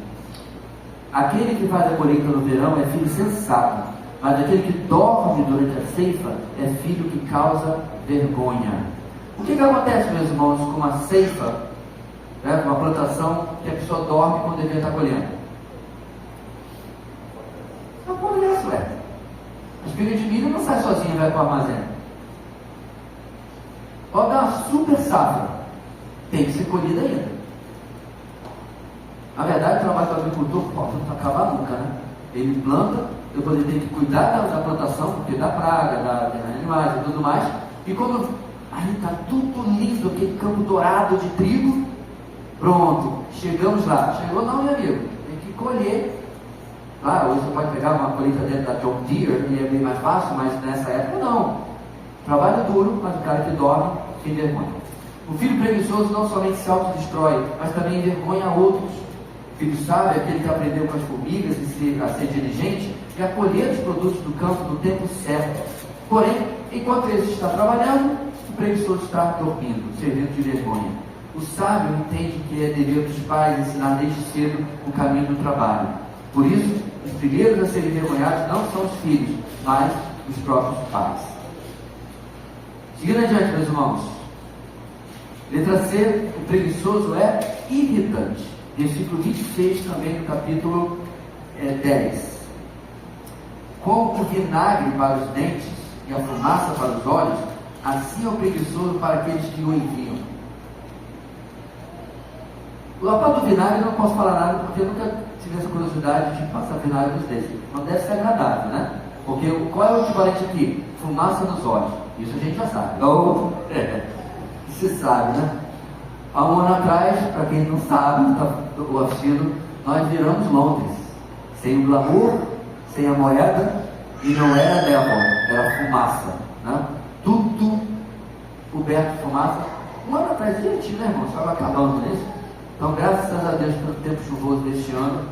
Aquele que faz a colheita no verão é filho sensato, mas aquele que dorme durante a ceifa é filho que causa vergonha. O que acontece, meus irmãos, com uma ceifa, com uma plantação que a pessoa dorme quando deveria estar colhendo? Não pode isso, A espiga de milho não sai sozinha e vai para o armazém. Pode dar uma super safra, tem que ser colhida ainda. Na verdade, o trabalho do agricultor não acaba nunca, né? Ele planta, depois ele tem que cuidar da plantação, porque dá praga, dá animais e tudo mais. E quando aí está tudo lindo, aquele campo dourado de trigo, pronto, chegamos lá. Chegou não, meu amigo, tem que colher. Claro, hoje você pode pegar uma colheita dentro da John Deere, e é bem mais fácil, mas nessa época não. Trabalho duro, mas o cara que dorme tem vergonha. O filho preguiçoso não somente se autodestrói, mas também envergonha outros. O filho sábio é aquele que aprendeu com as formigas a ser diligente e a colher os produtos do campo no tempo certo. Porém, enquanto esse está trabalhando, o preguiçoso está dormindo, servindo de vergonha. O sábio entende que é dever dos pais ensinar desde cedo o caminho do trabalho. Por isso, os primeiros a serem envergonhados não são os filhos, mas os próprios pais. Seguindo adiante, meus irmãos. Letra C, o preguiçoso é irritante. Versículo 26 também no capítulo 10. Como o vinagre para os dentes e a fumaça para os olhos, assim é o preguiçoso para aqueles que o enviam. O parte do vinagre eu não posso falar nada, porque eu nunca tive essa curiosidade de passar vinagre nos dentes. Não deve ser agradável, né? Porque qual é o equivalente aqui? Fumaça nos olhos. Isso a gente já sabe. Você sabe, né? Há um ano atrás, para quem não sabe, o assistindo, nós viramos Londres. Sem o glamour, sem a moeda, e não era Devon, era fumaça. Né? Tudo coberto de fumaça. Um ano atrás, gente, né, irmão? Estava acabando nisso. Então, graças a Deus pelo tempo chuvoso deste ano,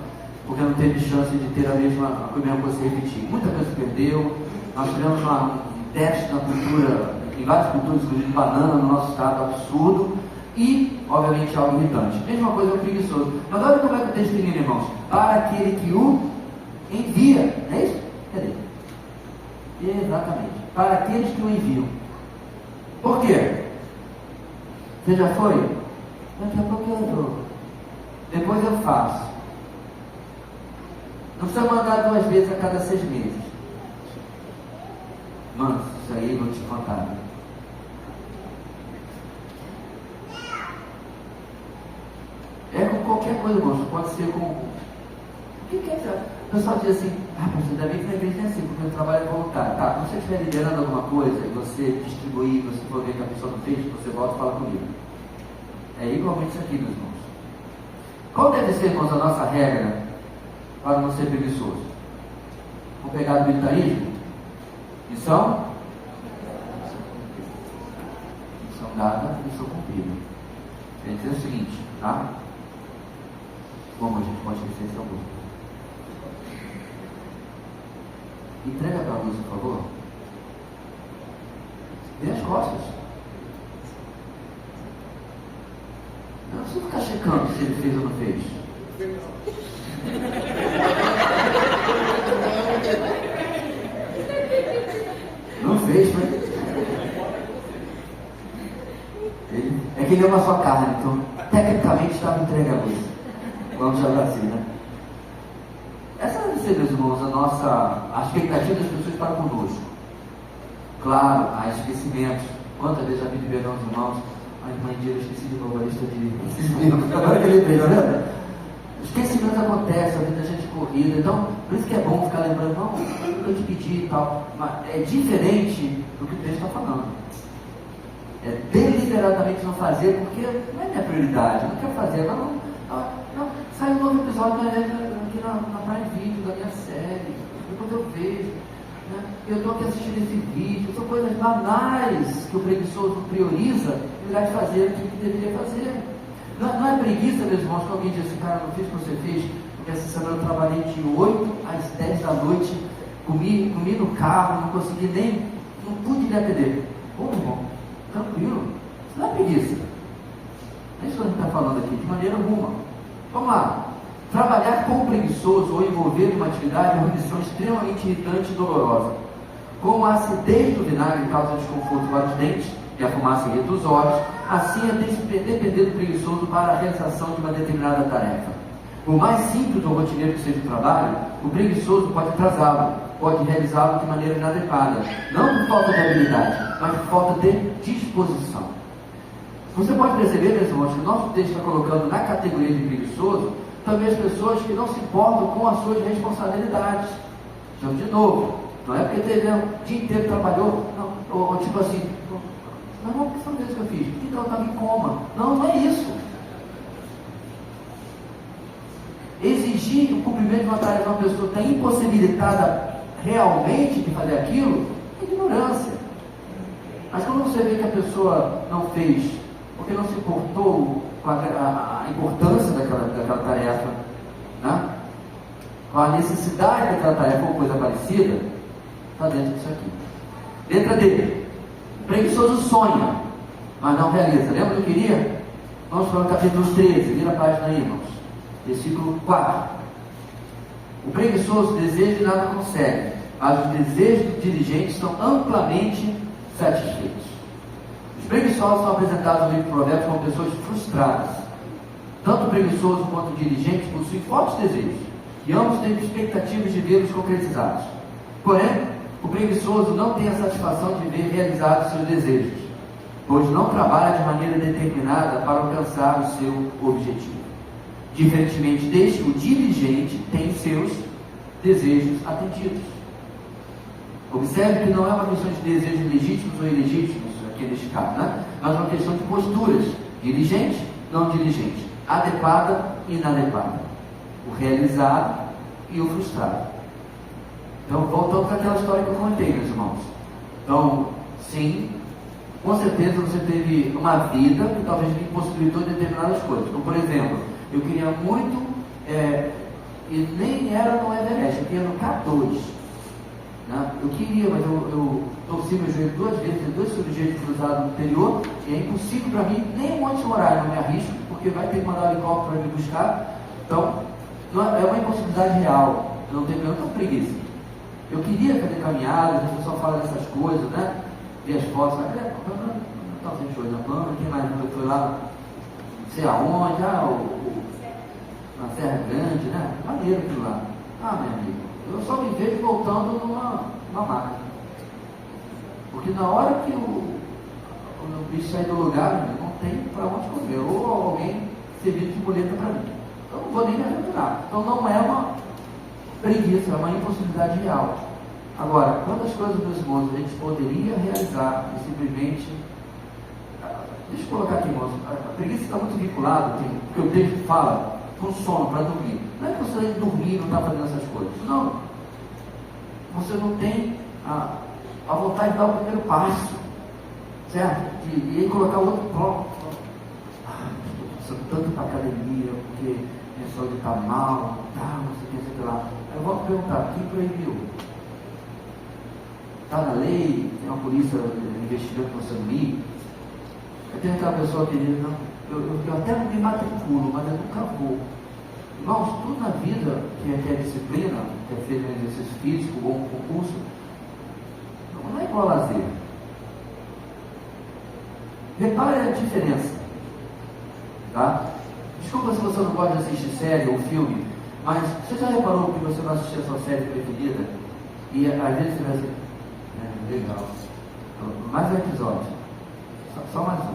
porque não teve chance de ter a mesma coisa se repetir. Muita coisa se perdeu. Nós tivemos um déficit na cultura, em várias culturas, inclusive banana no nosso estado, absurdo. E, obviamente, algo irritante. Mesma coisa o preguiçoso. Mas olha como é que o texto termina, irmãos. Para aquele que o envia. Não é isso? Cadê? Exatamente. Para aqueles que o enviam. Por quê? Você já foi? Daqui a pouco eu vou. Depois eu faço. Não precisa mandar 2 vezes a cada 6 meses. Mano, isso aí eu vou te contar. É com qualquer coisa, irmão. Pode ser com. O que é isso? O pessoal diz assim: pastor, ainda bem que na igreja é assim, porque o trabalho é voluntário. Tá, quando você estiver liderando alguma coisa e você distribuir, você for ver que a pessoa não fez, você volta e fala comigo. É igualmente isso aqui, meus irmãos. Qual deve ser, irmãos, a nossa regra para não ser preguiçoso? Vamos pegar do militarismo? Missão? Missão dada, missão cumprida. Quer dizer o seguinte, tá? Como a gente pode esquecer esse algum? Entrega para a luz, por favor. Dê as costas. Não precisa ficar checando se ele fez ou não fez. Não fez, mas é que ele ama a sua carne, então tecnicamente estava entregue a luz. Vamos chamar assim, né? Essa deve ser, meus irmãos, a expectativa das pessoas para conosco. Claro, há esquecimentos. Quantas vezes já vi de verão os irmãos? Ai, mãe, eu esqueci de novo a lista de esquecimentos. Agora que ele fez, né? Esquecimentos acontecem, a vida da gente corrida. Então, por isso que é bom ficar lembrando, não, eu te pedi e tal. Mas é diferente do que o texto está falando. É deliberadamente não fazer, porque não é minha prioridade, eu não quero fazer. Não, sai um novo episódio aqui na Prime Video da minha série, depois eu vejo, né? Eu estou aqui assistindo esse vídeo. São coisas banais que o preguiçoso prioriza em lugar de fazer aquilo que deveria fazer. Não é preguiça, meus irmãos, que alguém diz assim: cara, não fiz o que você fez, porque essa semana eu trabalhei de 8 às 10 da noite, comi no carro, não consegui nem, não pude me atender. Ô, irmão, tranquilo, isso não é preguiça. É isso que a gente está falando aqui, de maneira alguma. Vamos lá. Trabalhar com o preguiçoso ou envolver em uma atividade é uma missão extremamente irritante e dolorosa. Como a acidez do vinagre causa desconforto para os dentes e a fumaça irrita os olhos, assim é depender do preguiçoso para a realização de uma determinada tarefa. Por mais simples ou rotineiro que seja o trabalho, o preguiçoso pode atrasá-lo, pode realizá-lo de maneira inadequada, não por falta de habilidade, mas por falta de disposição. Você pode perceber, meus irmãos, que o nosso texto está colocando na categoria de preguiçoso também as pessoas que não se importam com as suas responsabilidades. Então, de novo, não é porque teve o dia inteiro trabalhou, não, ou tipo assim, não, que são vezes que eu fiz, então eu estava em coma. Não é isso. Exigir o cumprimento de uma tarefa de uma pessoa que está impossibilitada realmente de fazer aquilo, é ignorância. Mas quando você vê que a pessoa não fez, porque não se importou com a importância daquela tarefa, né? Com a necessidade daquela tarefa ou coisa parecida, está dentro disso aqui. Letra D. O preguiçoso sonha, mas não realiza. Lembra do que queria? Vamos para o capítulo 13, vira a página aí, irmãos. Versículo 4. O preguiçoso deseja e nada consegue, mas os desejos diligentes são amplamente satisfeitos. Os preguiçosos são apresentados no livro de Provérbios como pessoas frustradas. Tanto o preguiçoso quanto o diligente possuem fortes desejos, e ambos têm expectativas de vê-los concretizados. Porém, o preguiçoso não tem a satisfação de ver realizados seus desejos, pois não trabalha de maneira determinada para alcançar o seu objetivo. Diferentemente deste, o diligente tem seus desejos atendidos. Observe que não é uma questão de desejos legítimos ou ilegítimos, aqui neste caso, né? Mas uma questão de posturas: diligente, não diligente, adequada e inadequada, o realizado e o frustrado. Então, voltando para aquela história que eu contei, meus irmãos. Então, sim, Com certeza você teve uma vida que talvez lhe impossibilitou determinadas coisas. Como, por exemplo, eu queria muito, e nem era no Everest, eu queria no K2. Né? Eu queria, mas eu torci meu joelho 2 vezes, fiz 2 cirurgias de cruzado no interior, e é impossível para mim, nem um monte de horário, não me arrisco, porque vai ter que mandar um helicóptero para me buscar. Então, é uma impossibilidade real. Eu não tenho nenhuma preguiça. Eu queria fazer caminhadas, a pessoa fala dessas coisas, né? Ver as fotos, tá sem coisa na plana, quem mais foi lá, não sei aonde, na Serra Grande, né? Maneiro aquilo lá. Meu amigo, eu só me vejo voltando numa máquina. Porque na hora que o bicho sair do lugar, não tem para onde correr. Ou alguém servir de muleta para mim. Eu não vou nem me aventurar. Então não é uma preguiça, é uma impossibilidade real. Agora, quantas coisas, meus irmãos, a gente poderia realizar e simplesmente... Deixa eu colocar aqui, irmãos. A preguiça está muito vinculada, porque o texto fala, com sono, para dormir. Não é que você dormir e não está fazendo essas coisas. Não. Você não tem a vontade de dar o primeiro passo. Certo? E aí colocar o outro pronto. Estou tanto para a academia, porque minha saúde está mal, não sei o que lá. Eu vou perguntar, quem proibiu? Está na lei? Tem uma polícia investigando você não ir? Eu tenho aquela pessoa que diz, não, eu até não me matriculo, mas eu nunca vou. Irmãos, tudo na vida que é disciplina, que é feito um exercício físico ou um concurso, não é igual a lazer. Repare a diferença. Tá? Desculpa se você não gosta de assistir série ou filme, mas você já reparou que você vai assistir a sua série preferida e às vezes você vai dizer, legal, mais um episódio, só mais um.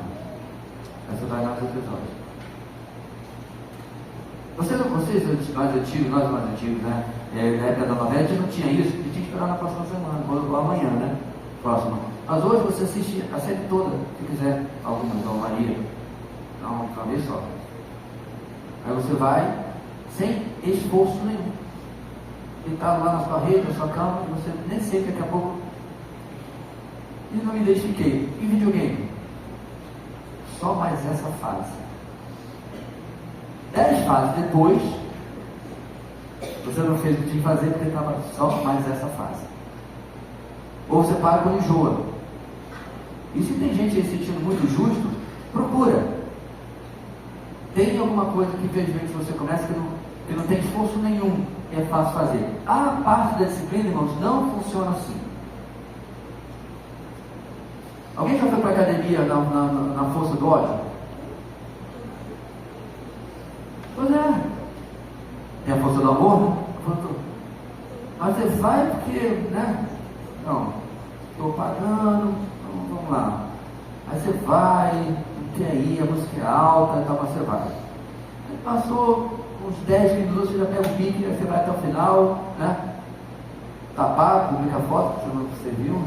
Aí você vai lá para o episódio. Vocês mais antigos, nós mais antigos, né? Na época da novela a gente não tinha isso, a gente tinha que esperar na próxima semana, ou amanhã, né? Próxima. Mas hoje você assiste a série toda, se quiser, algumas, ou Maria, não, uma vez só. Aí você vai sem esforço nenhum. Deitado lá na sua rede, na sua cama, e você nem sei que daqui a pouco. E não me identifiquei. E videogame? Só mais essa fase. 10 fases depois, você não fez o que tinha que fazer porque estava só mais essa fase. Ou você para quando enjoa. E se tem gente aí sentindo muito justo, procura. Tem alguma coisa que infelizmente você começa que não tem esforço nenhum e é fácil fazer. A parte da disciplina, irmãos, não funciona assim. Alguém já foi para a academia na força do ódio? Pois é. Tem a força do amor, né? Mas você vai porque, né? Não, estou pagando, então vamos lá. Aí você vai, não quer ir, a música é alta, então você vai. Aí passou uns 10 minutos, você já pega o pique, aí você vai até o final, né? Tá pago, publica foto, você viu?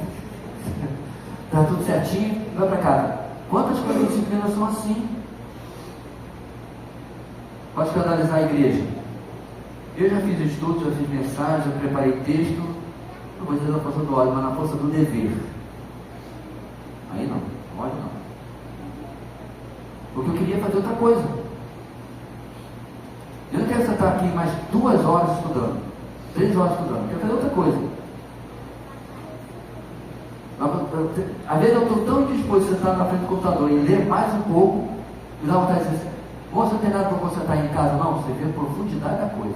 Tá tudo certinho, vai para casa. Quantas coisas de disciplina são assim? Pode analisar a igreja. Eu já fiz estudos, já fiz mensagens, já preparei texto. Não vou dizer na força do ódio, mas na força do dever. Aí não, ódio não. Porque eu queria fazer outra coisa. Eu não quero sentar aqui mais 2 horas estudando, 3 horas estudando, eu quero fazer outra coisa. Às vezes eu estou tão disposto a sentar na frente do computador e ler mais um pouco, e dá vontade de dizer, moça, não tem nada para você estar em casa, não, você vê a profundidade da coisa.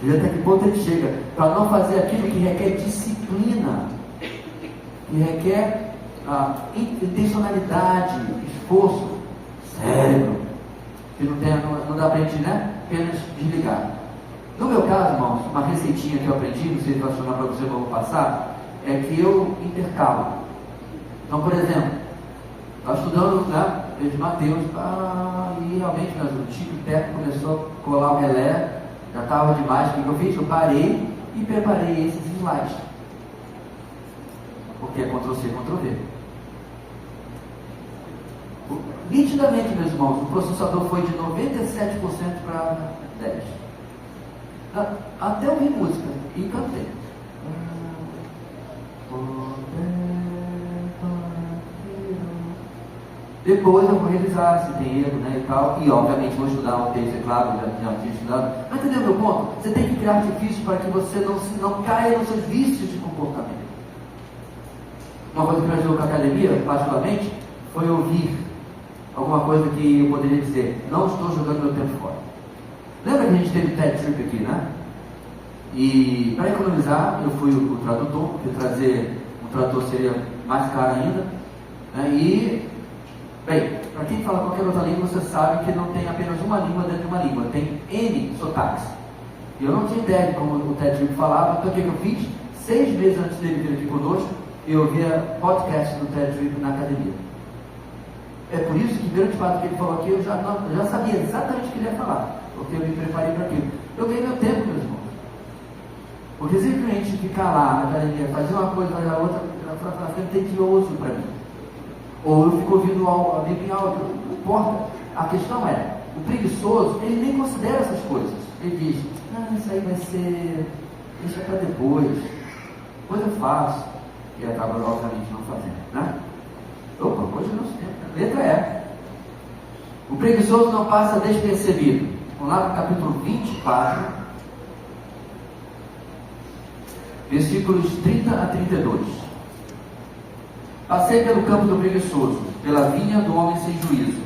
Você vê até que ponto ele chega, para não fazer aquilo que requer disciplina, que requer intencionalidade, esforço, cérebro, que não dá para a gente, né, apenas desligar. No meu caso, irmãos, uma receitinha que eu aprendi, não sei se vai funcionar para você, mas eu vou passar, é que eu intercalo. Então, por exemplo, estava estudando, né, de Mateus, e realmente, mas o Tico Teco começou a colar o relé, já estava demais. O que eu fiz? Eu parei e preparei esses slides. Porque é Ctrl-C, Ctrl-V. Nitidamente, meus irmãos, o processador foi de 97% para 10%. Até ouvir música e cantei. Depois eu vou revisar se tem erro, né, e tal, e obviamente vou estudar um texto, é claro, já tinha estudado. Mas entendeu meu ponto? Você tem que criar artifícios para que você não caia nos seus vícios de comportamento. Uma coisa que me ajudou com a academia, particularmente, foi ouvir alguma coisa que eu poderia dizer: não estou jogando meu tempo fora. Lembra que a gente teve TED Trip aqui, né? E para economizar, eu fui o tradutor, porque trazer um tradutor seria mais caro ainda, né? E, bem, para quem fala qualquer outra língua, você sabe que não tem apenas uma língua dentro de uma língua, tem N sotaques. E eu não tinha ideia de como o TED Trip falava, então o que eu fiz? 6 meses antes dele vir aqui conosco, eu ouvia podcast do TED Trip na academia. É por isso que grande parte do que ele falou aqui eu já sabia exatamente o que ele ia falar, porque eu me preparei para aquilo. Eu ganhei meu tempo, meus irmãos. Porque simplesmente ficar lá na academia, fazer uma coisa, fazer a outra, fica tedioso para mim. Ou eu fico ouvindo a Bíblia em áudio, não importa. A questão é, o preguiçoso, ele nem considera essas coisas. Ele diz: não, isso aí vai ser, deixa para depois, depois eu faço. E acaba, obviamente, não fazendo, né? Opa, hoje não se tem. A letra é: o preguiçoso não passa despercebido. Vamos lá no capítulo 24, versículos 30 a 32. Passei pelo campo do preguiçoso, pela vinha do homem sem juízo.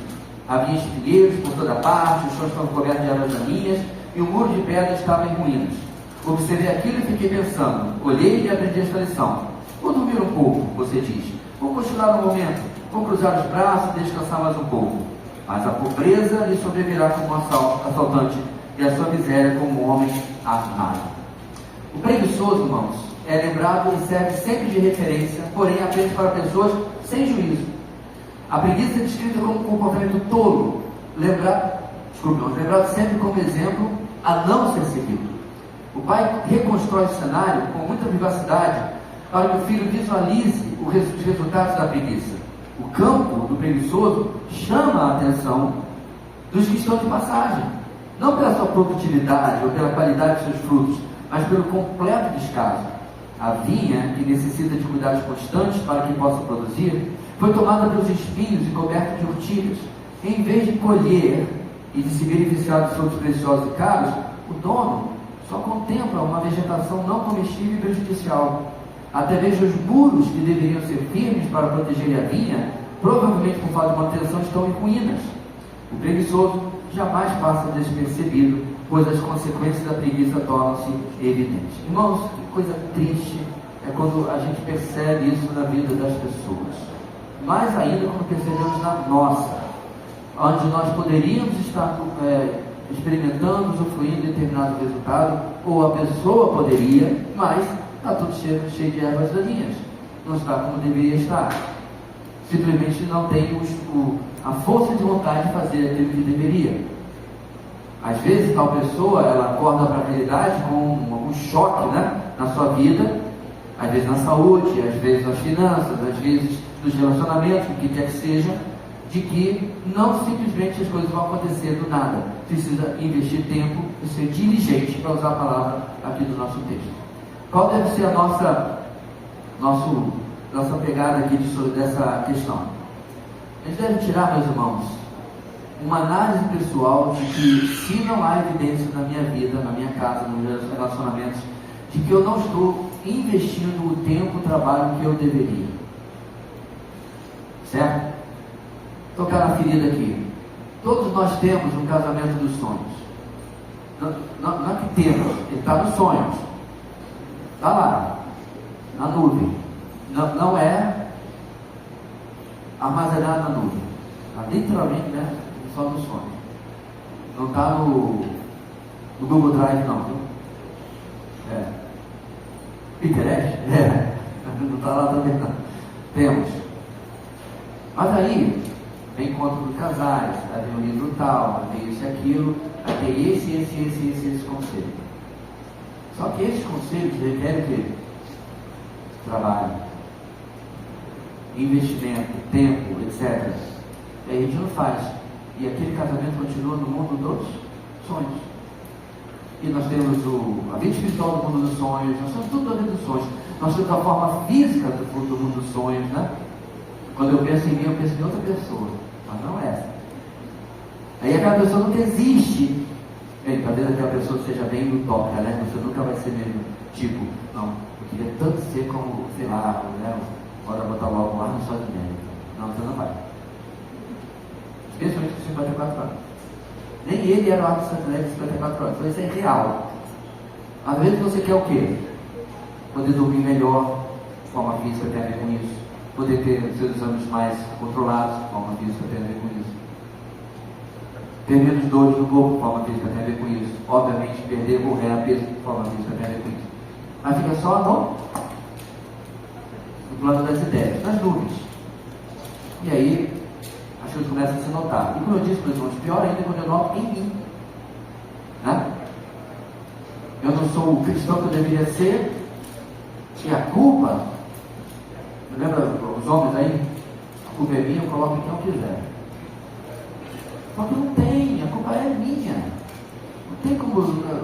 Havia espinheiros por toda parte, os chões estavam cobertos de ervas daninhas, e o muro de pedra estava em ruínas. Observei aquilo e fiquei pensando. Olhei e aprendi esta lição. Vou dormir um pouco, você diz. Vou cochilar um momento. Vou cruzar os braços e descansar mais um pouco. Mas a pobreza lhe sobrevirá como um assaltante, e a sua miséria como um homem armado. O preguiçoso, irmãos, é lembrado e serve sempre de referência, porém apenas para pessoas sem juízo. A preguiça é descrita como um comportamento tolo, lembrado sempre como exemplo a não ser seguido. O pai reconstrói o cenário com muita vivacidade para que o filho visualize os resultados da preguiça. O campo do preguiçoso chama a atenção dos que estão de passagem, não pela sua produtividade ou pela qualidade de seus frutos, mas pelo completo descaso. A vinha, que necessita de cuidados constantes para que possa produzir, foi tomada pelos espinhos e coberta de urtigas. Em vez de colher e de se beneficiar dos frutos preciosos e caros, o dono só contempla uma vegetação não comestível e prejudicial. Até mesmo os muros que deveriam ser firmes para proteger a vinha, provavelmente por falta de manutenção, estão em ruínas. O preguiçoso jamais passa despercebido, pois as consequências da preguiça tornam-se evidentes. Irmãos, que coisa triste é quando a gente percebe isso na vida das pessoas. Mais ainda quando percebemos na nossa, onde nós poderíamos estar experimentando, usufruindo de determinado resultado, ou a pessoa poderia, mas está tudo cheio de ervas daninhas, não está como deveria estar. Simplesmente não tem a força de vontade de fazer aquilo que deveria. Às vezes tal pessoa, ela acorda para a realidade com algum choque, né, na sua vida, às vezes na saúde, às vezes nas finanças, às vezes nos relacionamentos, o que quer que seja, de que não simplesmente as coisas vão acontecer do nada. Precisa investir tempo e ser diligente, para usar a palavra aqui do nosso texto. Qual deve ser a nossa pegada aqui dessa questão? A gente deve tirar, meus irmãos, uma análise pessoal de que, se não há evidência na minha vida, na minha casa, nos meus relacionamentos, de que eu não estou investindo o tempo, o trabalho que eu deveria. Certo? Tocar na ferida aqui. Todos nós temos um casamento dos sonhos. Não é que temos, ele está nos sonhos. Está lá, na nuvem. Não é armazenado na nuvem. Está literalmente, né, só nos sonhos. Não está no Google Drive, não. Pinterest? Não está lá também, não. Temos. Mas aí, vem encontro de casais, aí vem o livro tal, aí tem isso e aquilo, aí tem esse conselho. Só que esses conselhos requerem o quê? Trabalho, investimento, tempo, etc. E aí a gente não faz. E aquele casamento continua no mundo dos sonhos. E nós temos a vida espiritual do mundo dos sonhos, nós temos tudo da vida dos sonhos. Nós temos a forma física do mundo dos sonhos, né? Quando eu penso em mim, eu penso em outra pessoa. mas não é essa. Aí aquela pessoa não desiste. Bem, talvez aquela pessoa seja bem utópica, né? Você nunca vai ser mesmo tipo, não, eu queria tanto ser como, sei lá, né? Bora botar logo lá no Schwarzenegger. Não, você não vai. Especialmente com 54 anos. Nem ele era o Arnold Schwarzenegger de 54 anos. Então isso é real. Às vezes você quer o quê? Poder dormir melhor, forma física tem a ver com isso. Poder ter seus exames mais controlados, forma física tem a ver com isso. Ter menos dores no corpo, forma física tem a ver com isso. Obviamente, perder ou ganhar peso, forma física tem a ver com isso. Mas fica só no plano das ideias, das nuvens. E aí, as coisas começam a se notar. E como eu disse, meus irmãos, pior ainda quando eu noto em mim. Né? Eu não sou o cristão que eu deveria ser. E a culpa, lembra os homens aí? A culpa é minha, eu coloco quem eu quiser. Só que não tem, a culpa é minha. Não tem como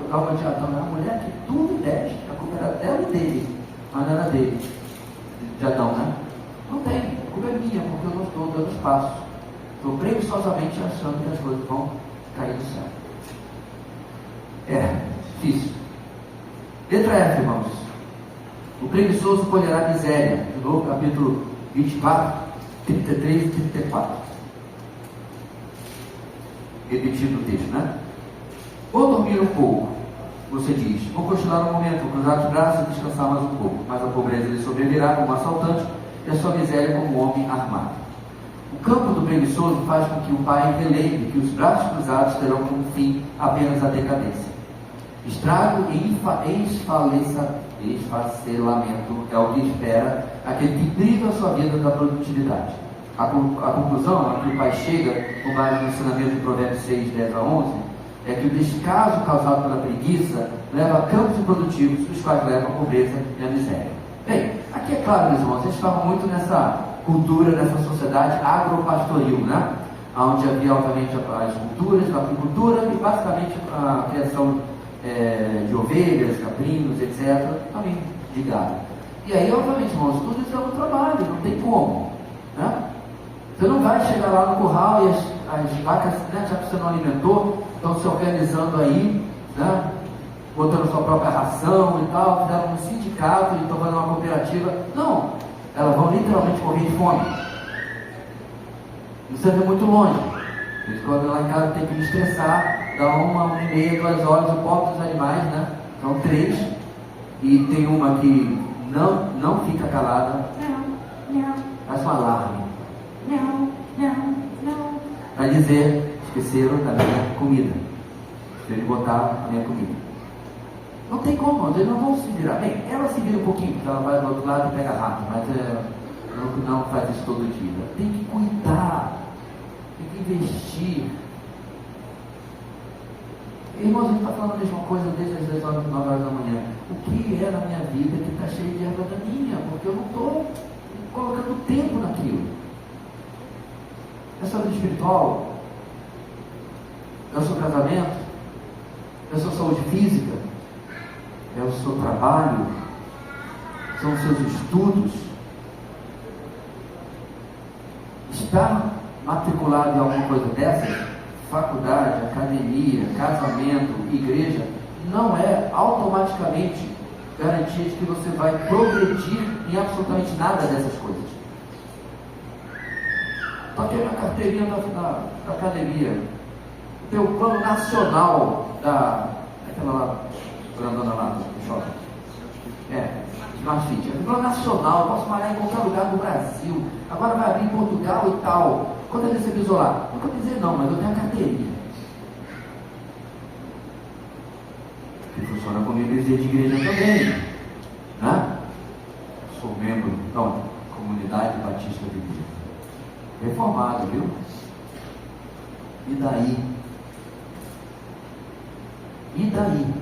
dar uma de Adão, é a mulher que tudo deste. A culpa era dela e dele, mas não era dele, de Adão, né? Não tem, a culpa é minha, porque eu não estou dando espaço. Estou preguiçosamente achando que as coisas vão cair do céu. É difícil. Letra F, irmãos. O preguiçoso colherá miséria. De novo, capítulo 24, 33 e 34. Repetindo o texto, né? Vou dormir um pouco, você diz. Vou cochilar um momento, vou cruzar os braços e descansar mais um pouco. Mas a pobreza lhe sobrevirá como assaltante e a sua miséria como um homem armado. O campo do preguiçoso faz com que o pai relembre que os braços cruzados terão como fim apenas a decadência. Estrago e esfacelamento é o que espera aquele que priva a sua vida da produtividade. A conclusão a que o pai chega, com base no ensinamento de Provérbios 6, 10 a 11, é que o descaso causado pela preguiça leva a campos improdutivos, os quais levam a pobreza e a miséria. Bem, aqui é claro, meus irmãos, a gente estava muito nessa cultura, nessa sociedade agropastoril, né? Onde havia, obviamente, as culturas, a agricultura e, basicamente, a criação de ovelhas, caprinos, etc., também de gado. E aí, obviamente, irmãos, tudo isso é um trabalho, não tem como, né? Você não vai chegar lá no curral e as vacas, né, já que você não alimentou, estão se organizando aí, né, botando sua própria ração e tal, fizeram um sindicato e estão fazendo uma cooperativa. Não, elas vão literalmente morrer de fome. Não precisa ir muito longe. Quando lá em casa tem que me estressar, dá 1h30, 2 horas, o pobre dos animais, né? São 3, e tem uma que não fica calada, faz um alarme, para dizer, esqueceram da minha comida, esqueceram de botar a minha comida. Não tem como, eles não vão se virar. Bem, ela se vira um pouquinho, porque ela vai do outro lado e pega rápido, mas não faz isso todo dia. Tem que cuidar, tem que investir. Irmãos, a gente está falando a mesma coisa desde as 10 horas, 9 horas da manhã. O que é na minha vida que está cheio de erva daninha? Porque eu não estou colocando tempo naquilo. É sua vida espiritual? É o seu casamento? É a sua saúde física? É o seu trabalho? São os seus estudos? Estar matriculado em alguma coisa dessas, faculdade, academia, casamento, igreja, não é automaticamente garantia de que você vai progredir em absolutamente nada dessas coisas. Toquei na carteirinha da academia, teu plano nacional aquela lá, grandona lá do shopping. Smart Fit. É um plano nacional, eu posso malhar em qualquer lugar do Brasil. Agora vai abrir em Portugal e tal. Quanto é você pisou lá? Não vou dizer não, mas eu tenho a carteirinha. Que funciona como igreja de igreja também. Né? Sou membro da Comunidade Batista de Igreja. Reformado, viu? E daí? E daí?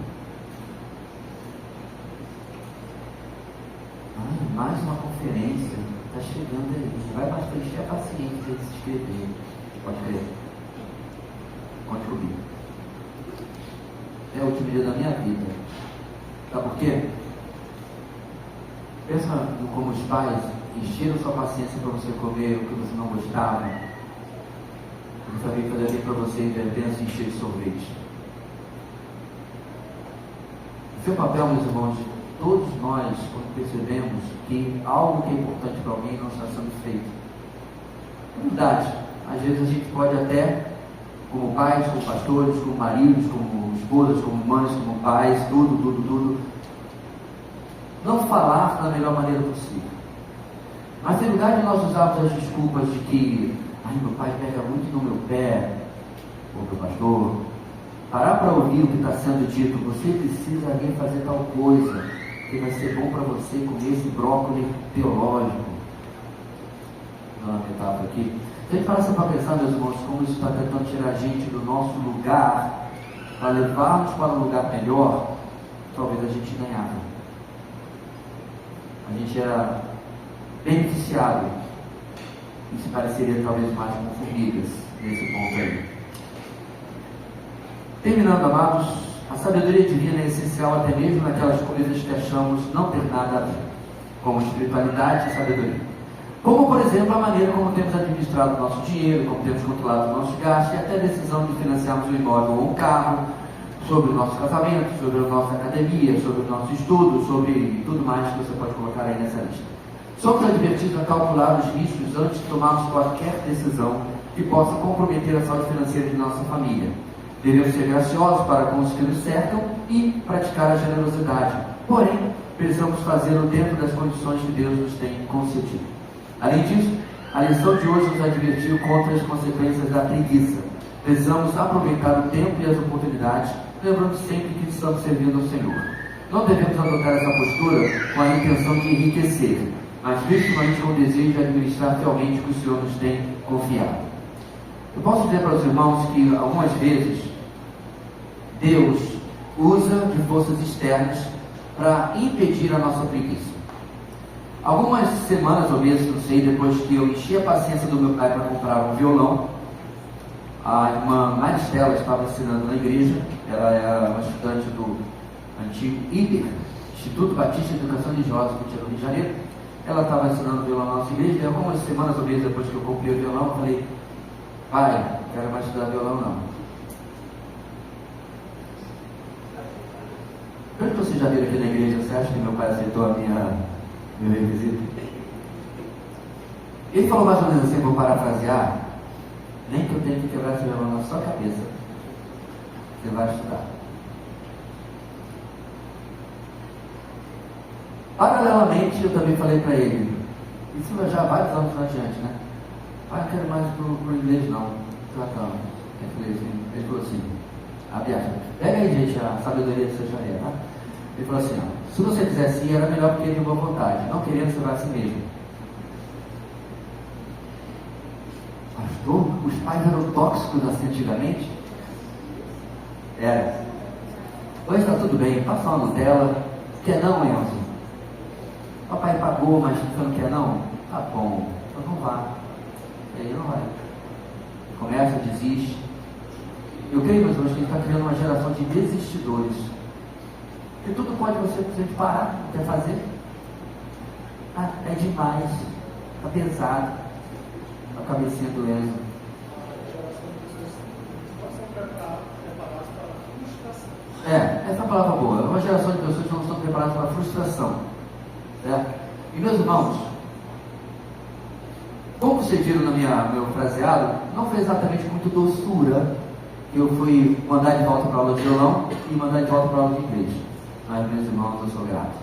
Mais uma conferência, está chegando aí, vai mais preencher a paciência de se inscrever, pode crer, conte comigo, é o último dia da minha vida, sabe por quê? Pensa como os pais encheram sua paciência para você comer o que você não gostava, não sabia fazer bem para você e de repente encher de sorvete. O seu papel, meus irmãos, todos nós, quando percebemos que algo que é importante para alguém não está sendo feito. É verdade, às vezes a gente pode até, como pais, como pastores, como maridos, como esposas, como mães, como pais, tudo, não falar da melhor maneira possível. Mas em lugar de nós usarmos as desculpas de que meu pai pega muito no meu pé, ou meu pastor, parar para ouvir o que está sendo dito, você precisa vir fazer tal coisa, que vai ser bom para você comer esse brócolis teológico. Não é uma metáfora aqui. Se a gente parasse para pensar, meus irmãos, como isso está tentando tirar a gente do nosso lugar, para levarmos para um lugar melhor, talvez a gente ganhava. A gente era beneficiado e se pareceria talvez mais com formigas nesse ponto aí. Terminando, amados, a sabedoria divina é essencial até mesmo naquelas coisas que achamos não ter nada a ver, como espiritualidade e sabedoria. Como, por exemplo, a maneira como temos administrado o nosso dinheiro, como temos controlado o nosso gasto e até a decisão de financiarmos um imóvel ou um carro, sobre o nosso casamento, sobre a nossa academia, sobre o nosso estudo, sobre tudo mais que você pode colocar aí nessa lista. Somos advertidos a calcular os riscos antes de tomarmos qualquer decisão que possa comprometer a saúde financeira de nossa família. Devemos ser graciosos para com os que nos cercam e praticar a generosidade. Porém, precisamos fazê-lo dentro das condições que Deus nos tem concedido. Além disso, a lição de hoje nos advertiu contra as consequências da preguiça. Precisamos aproveitar o tempo e as oportunidades, lembrando sempre que estamos servindo ao Senhor. Não devemos adotar essa postura com a intenção de enriquecer, mas principalmente com o desejo de administrar fielmente o que o Senhor nos tem confiado. Eu posso dizer para os irmãos que algumas vezes Deus usa de forças externas para impedir a nossa preguiça. Algumas semanas ou meses, não sei, depois que eu enchi a paciência do meu pai para comprar um violão, a irmã Maristela estava ensinando na igreja. Ela era uma estudante do antigo IBER, Instituto Batista de Educação Religiosa, que tinha no Rio de Janeiro. Ela estava ensinando violão na nossa igreja, e algumas semanas ou meses depois que eu comprei o violão, eu falei: pai, não quero mais estudar violão não. Pelo que vocês já viram aqui na igreja, você acha que meu pai aceitou meu requisito? Ele falou mais ou menos assim, vou parafrasear: nem que eu tenha que quebrar esse violão na sua cabeça, você vai estudar. Paralelamente, eu também falei para ele, isso já há vários anos adiante, né? Não quero mais pro inglês não, tratando. Ele falou assim, abre aspas, pega aí, gente, a sabedoria de Sejaria, tá? Ele falou assim, ó, se você quisesse ir, era melhor porque ele tem boa vontade, não querendo, você vai assim mesmo. Pastor, os pais eram tóxicos assim antigamente? Era. Hoje está tudo bem, passa uma Nutella. Quer não, Enzo? Papai pagou, mas você não quer não? Tá bom, então não vá. E aí não vai. Começa, desiste. Eu creio, meus irmãos, que a gente está criando uma geração de desistidores. Porque tudo pode você simplesmente parar, não quer fazer. Ah, é demais, está pesado. A cabecinha do Enzo. Essa é a palavra boa. É uma geração de pessoas que não estão preparadas para a frustração. Certo? E meus irmãos, como vocês viram no meu fraseado, não foi exatamente muito doçura que eu fui mandar de volta para a aula de violão e mandar de volta para a aula de inglês. Mas, meus irmãos, eu sou grato.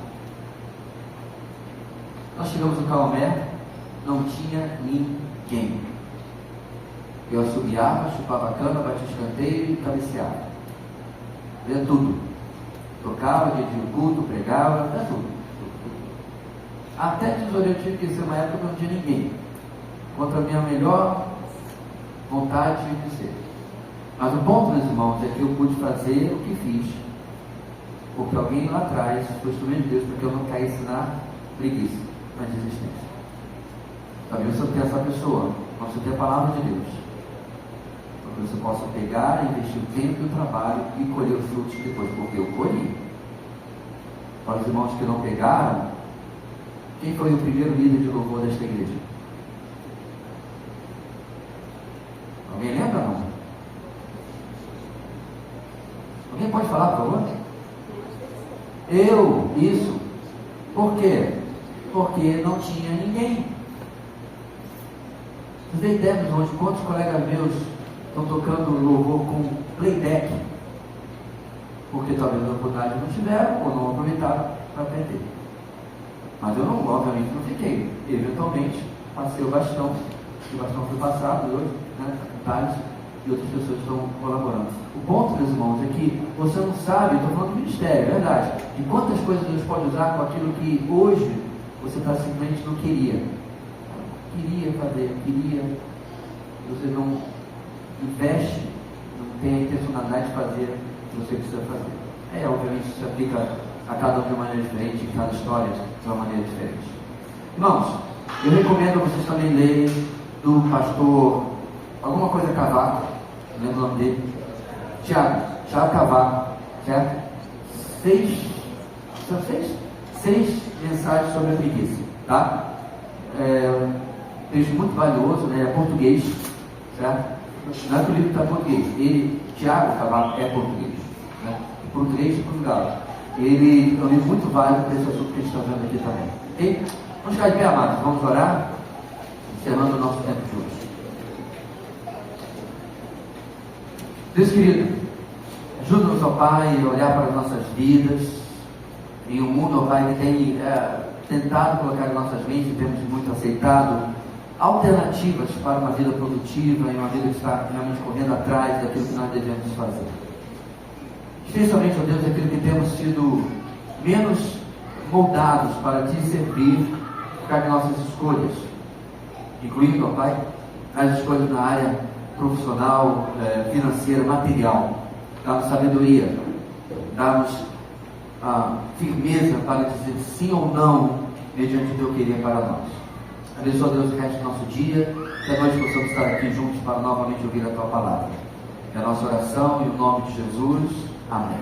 Nós chegamos no Calomé, não tinha ninguém. Eu assobiava, chupava a cana, batia escanteio e cabeceava. Fazia tudo. Tocava, dia de culto, pregava, fazia tudo. Até tesoureiro eu tive que ser uma época que não tinha ninguém. Contra a minha melhor vontade de ser. Mas o ponto, meus irmãos, é que eu pude fazer o que fiz. Porque alguém lá atrás foi instrumento de Deus para que eu não caísse na preguiça, na desistência. Talvez você tenha essa pessoa, mas você tem a palavra de Deus. Para que você possa pegar, investir o tempo e o trabalho e colher os frutos depois, porque eu colhi. Para os irmãos que não pegaram, quem foi o primeiro líder de louvor desta igreja? Alguém lembra ou não? Alguém pode falar, por favor? Isso. Por quê? Porque não tinha ninguém. Vocês têm ideia, meus irmãos, quantos colegas meus estão tocando louvor com playback? Porque talvez a oportunidade não tiveram ou não aproveitaram para aprender. Mas eu não, obviamente, não fiquei. Eventualmente, passei o bastão foi passado hoje, né? Detalhes, e outras pessoas estão colaborando. O ponto, meus irmãos, é que você não sabe, estou falando do ministério, é verdade, de quantas coisas Deus pode usar com aquilo que hoje você simplesmente não queria. Queria fazer, você não investe, não tem a intencionalidade de fazer o que você precisa fazer. Obviamente, isso se aplica a cada um de uma maneira diferente, em cada história de uma maneira diferente. Irmãos, eu recomendo vocês também lerem do pastor, alguma coisa Cavaco, não lembro o nome dele, Tiago Cavaco, certo? Seis mensagens sobre a preguiça, tá? Texto muito valioso, né? É português, certo? Não é que o livro está em português, Tiago Cavaco é português, né? Português de Portugal. Ele é um livro muito válido para esse assunto que a gente está vendo aqui também. Ok? Vamos ficar de pé, amados, vamos orar, encerrando o nosso tempo de hoje. Deus querido, ajuda-nos, ó Pai, a olhar para as nossas vidas, em um mundo, ó Pai, que tem tentado colocar em nossas mentes, e temos muito aceitado, alternativas para uma vida produtiva, e uma vida que está realmente correndo atrás daquilo que nós devemos fazer. Especialmente, ó Deus, aquilo que temos sido menos moldados para te servir, por causa de nossas escolhas, incluindo, ó Pai, as escolhas na área profissional, financeira, material. Dá-nos sabedoria, dá-nos firmeza para dizer sim ou não, mediante o teu querer para nós. Abençoa, Deus, o resto do nosso dia, que nós possamos estar aqui juntos para novamente ouvir a tua palavra. É a nossa oração, em nome de Jesus. Amém.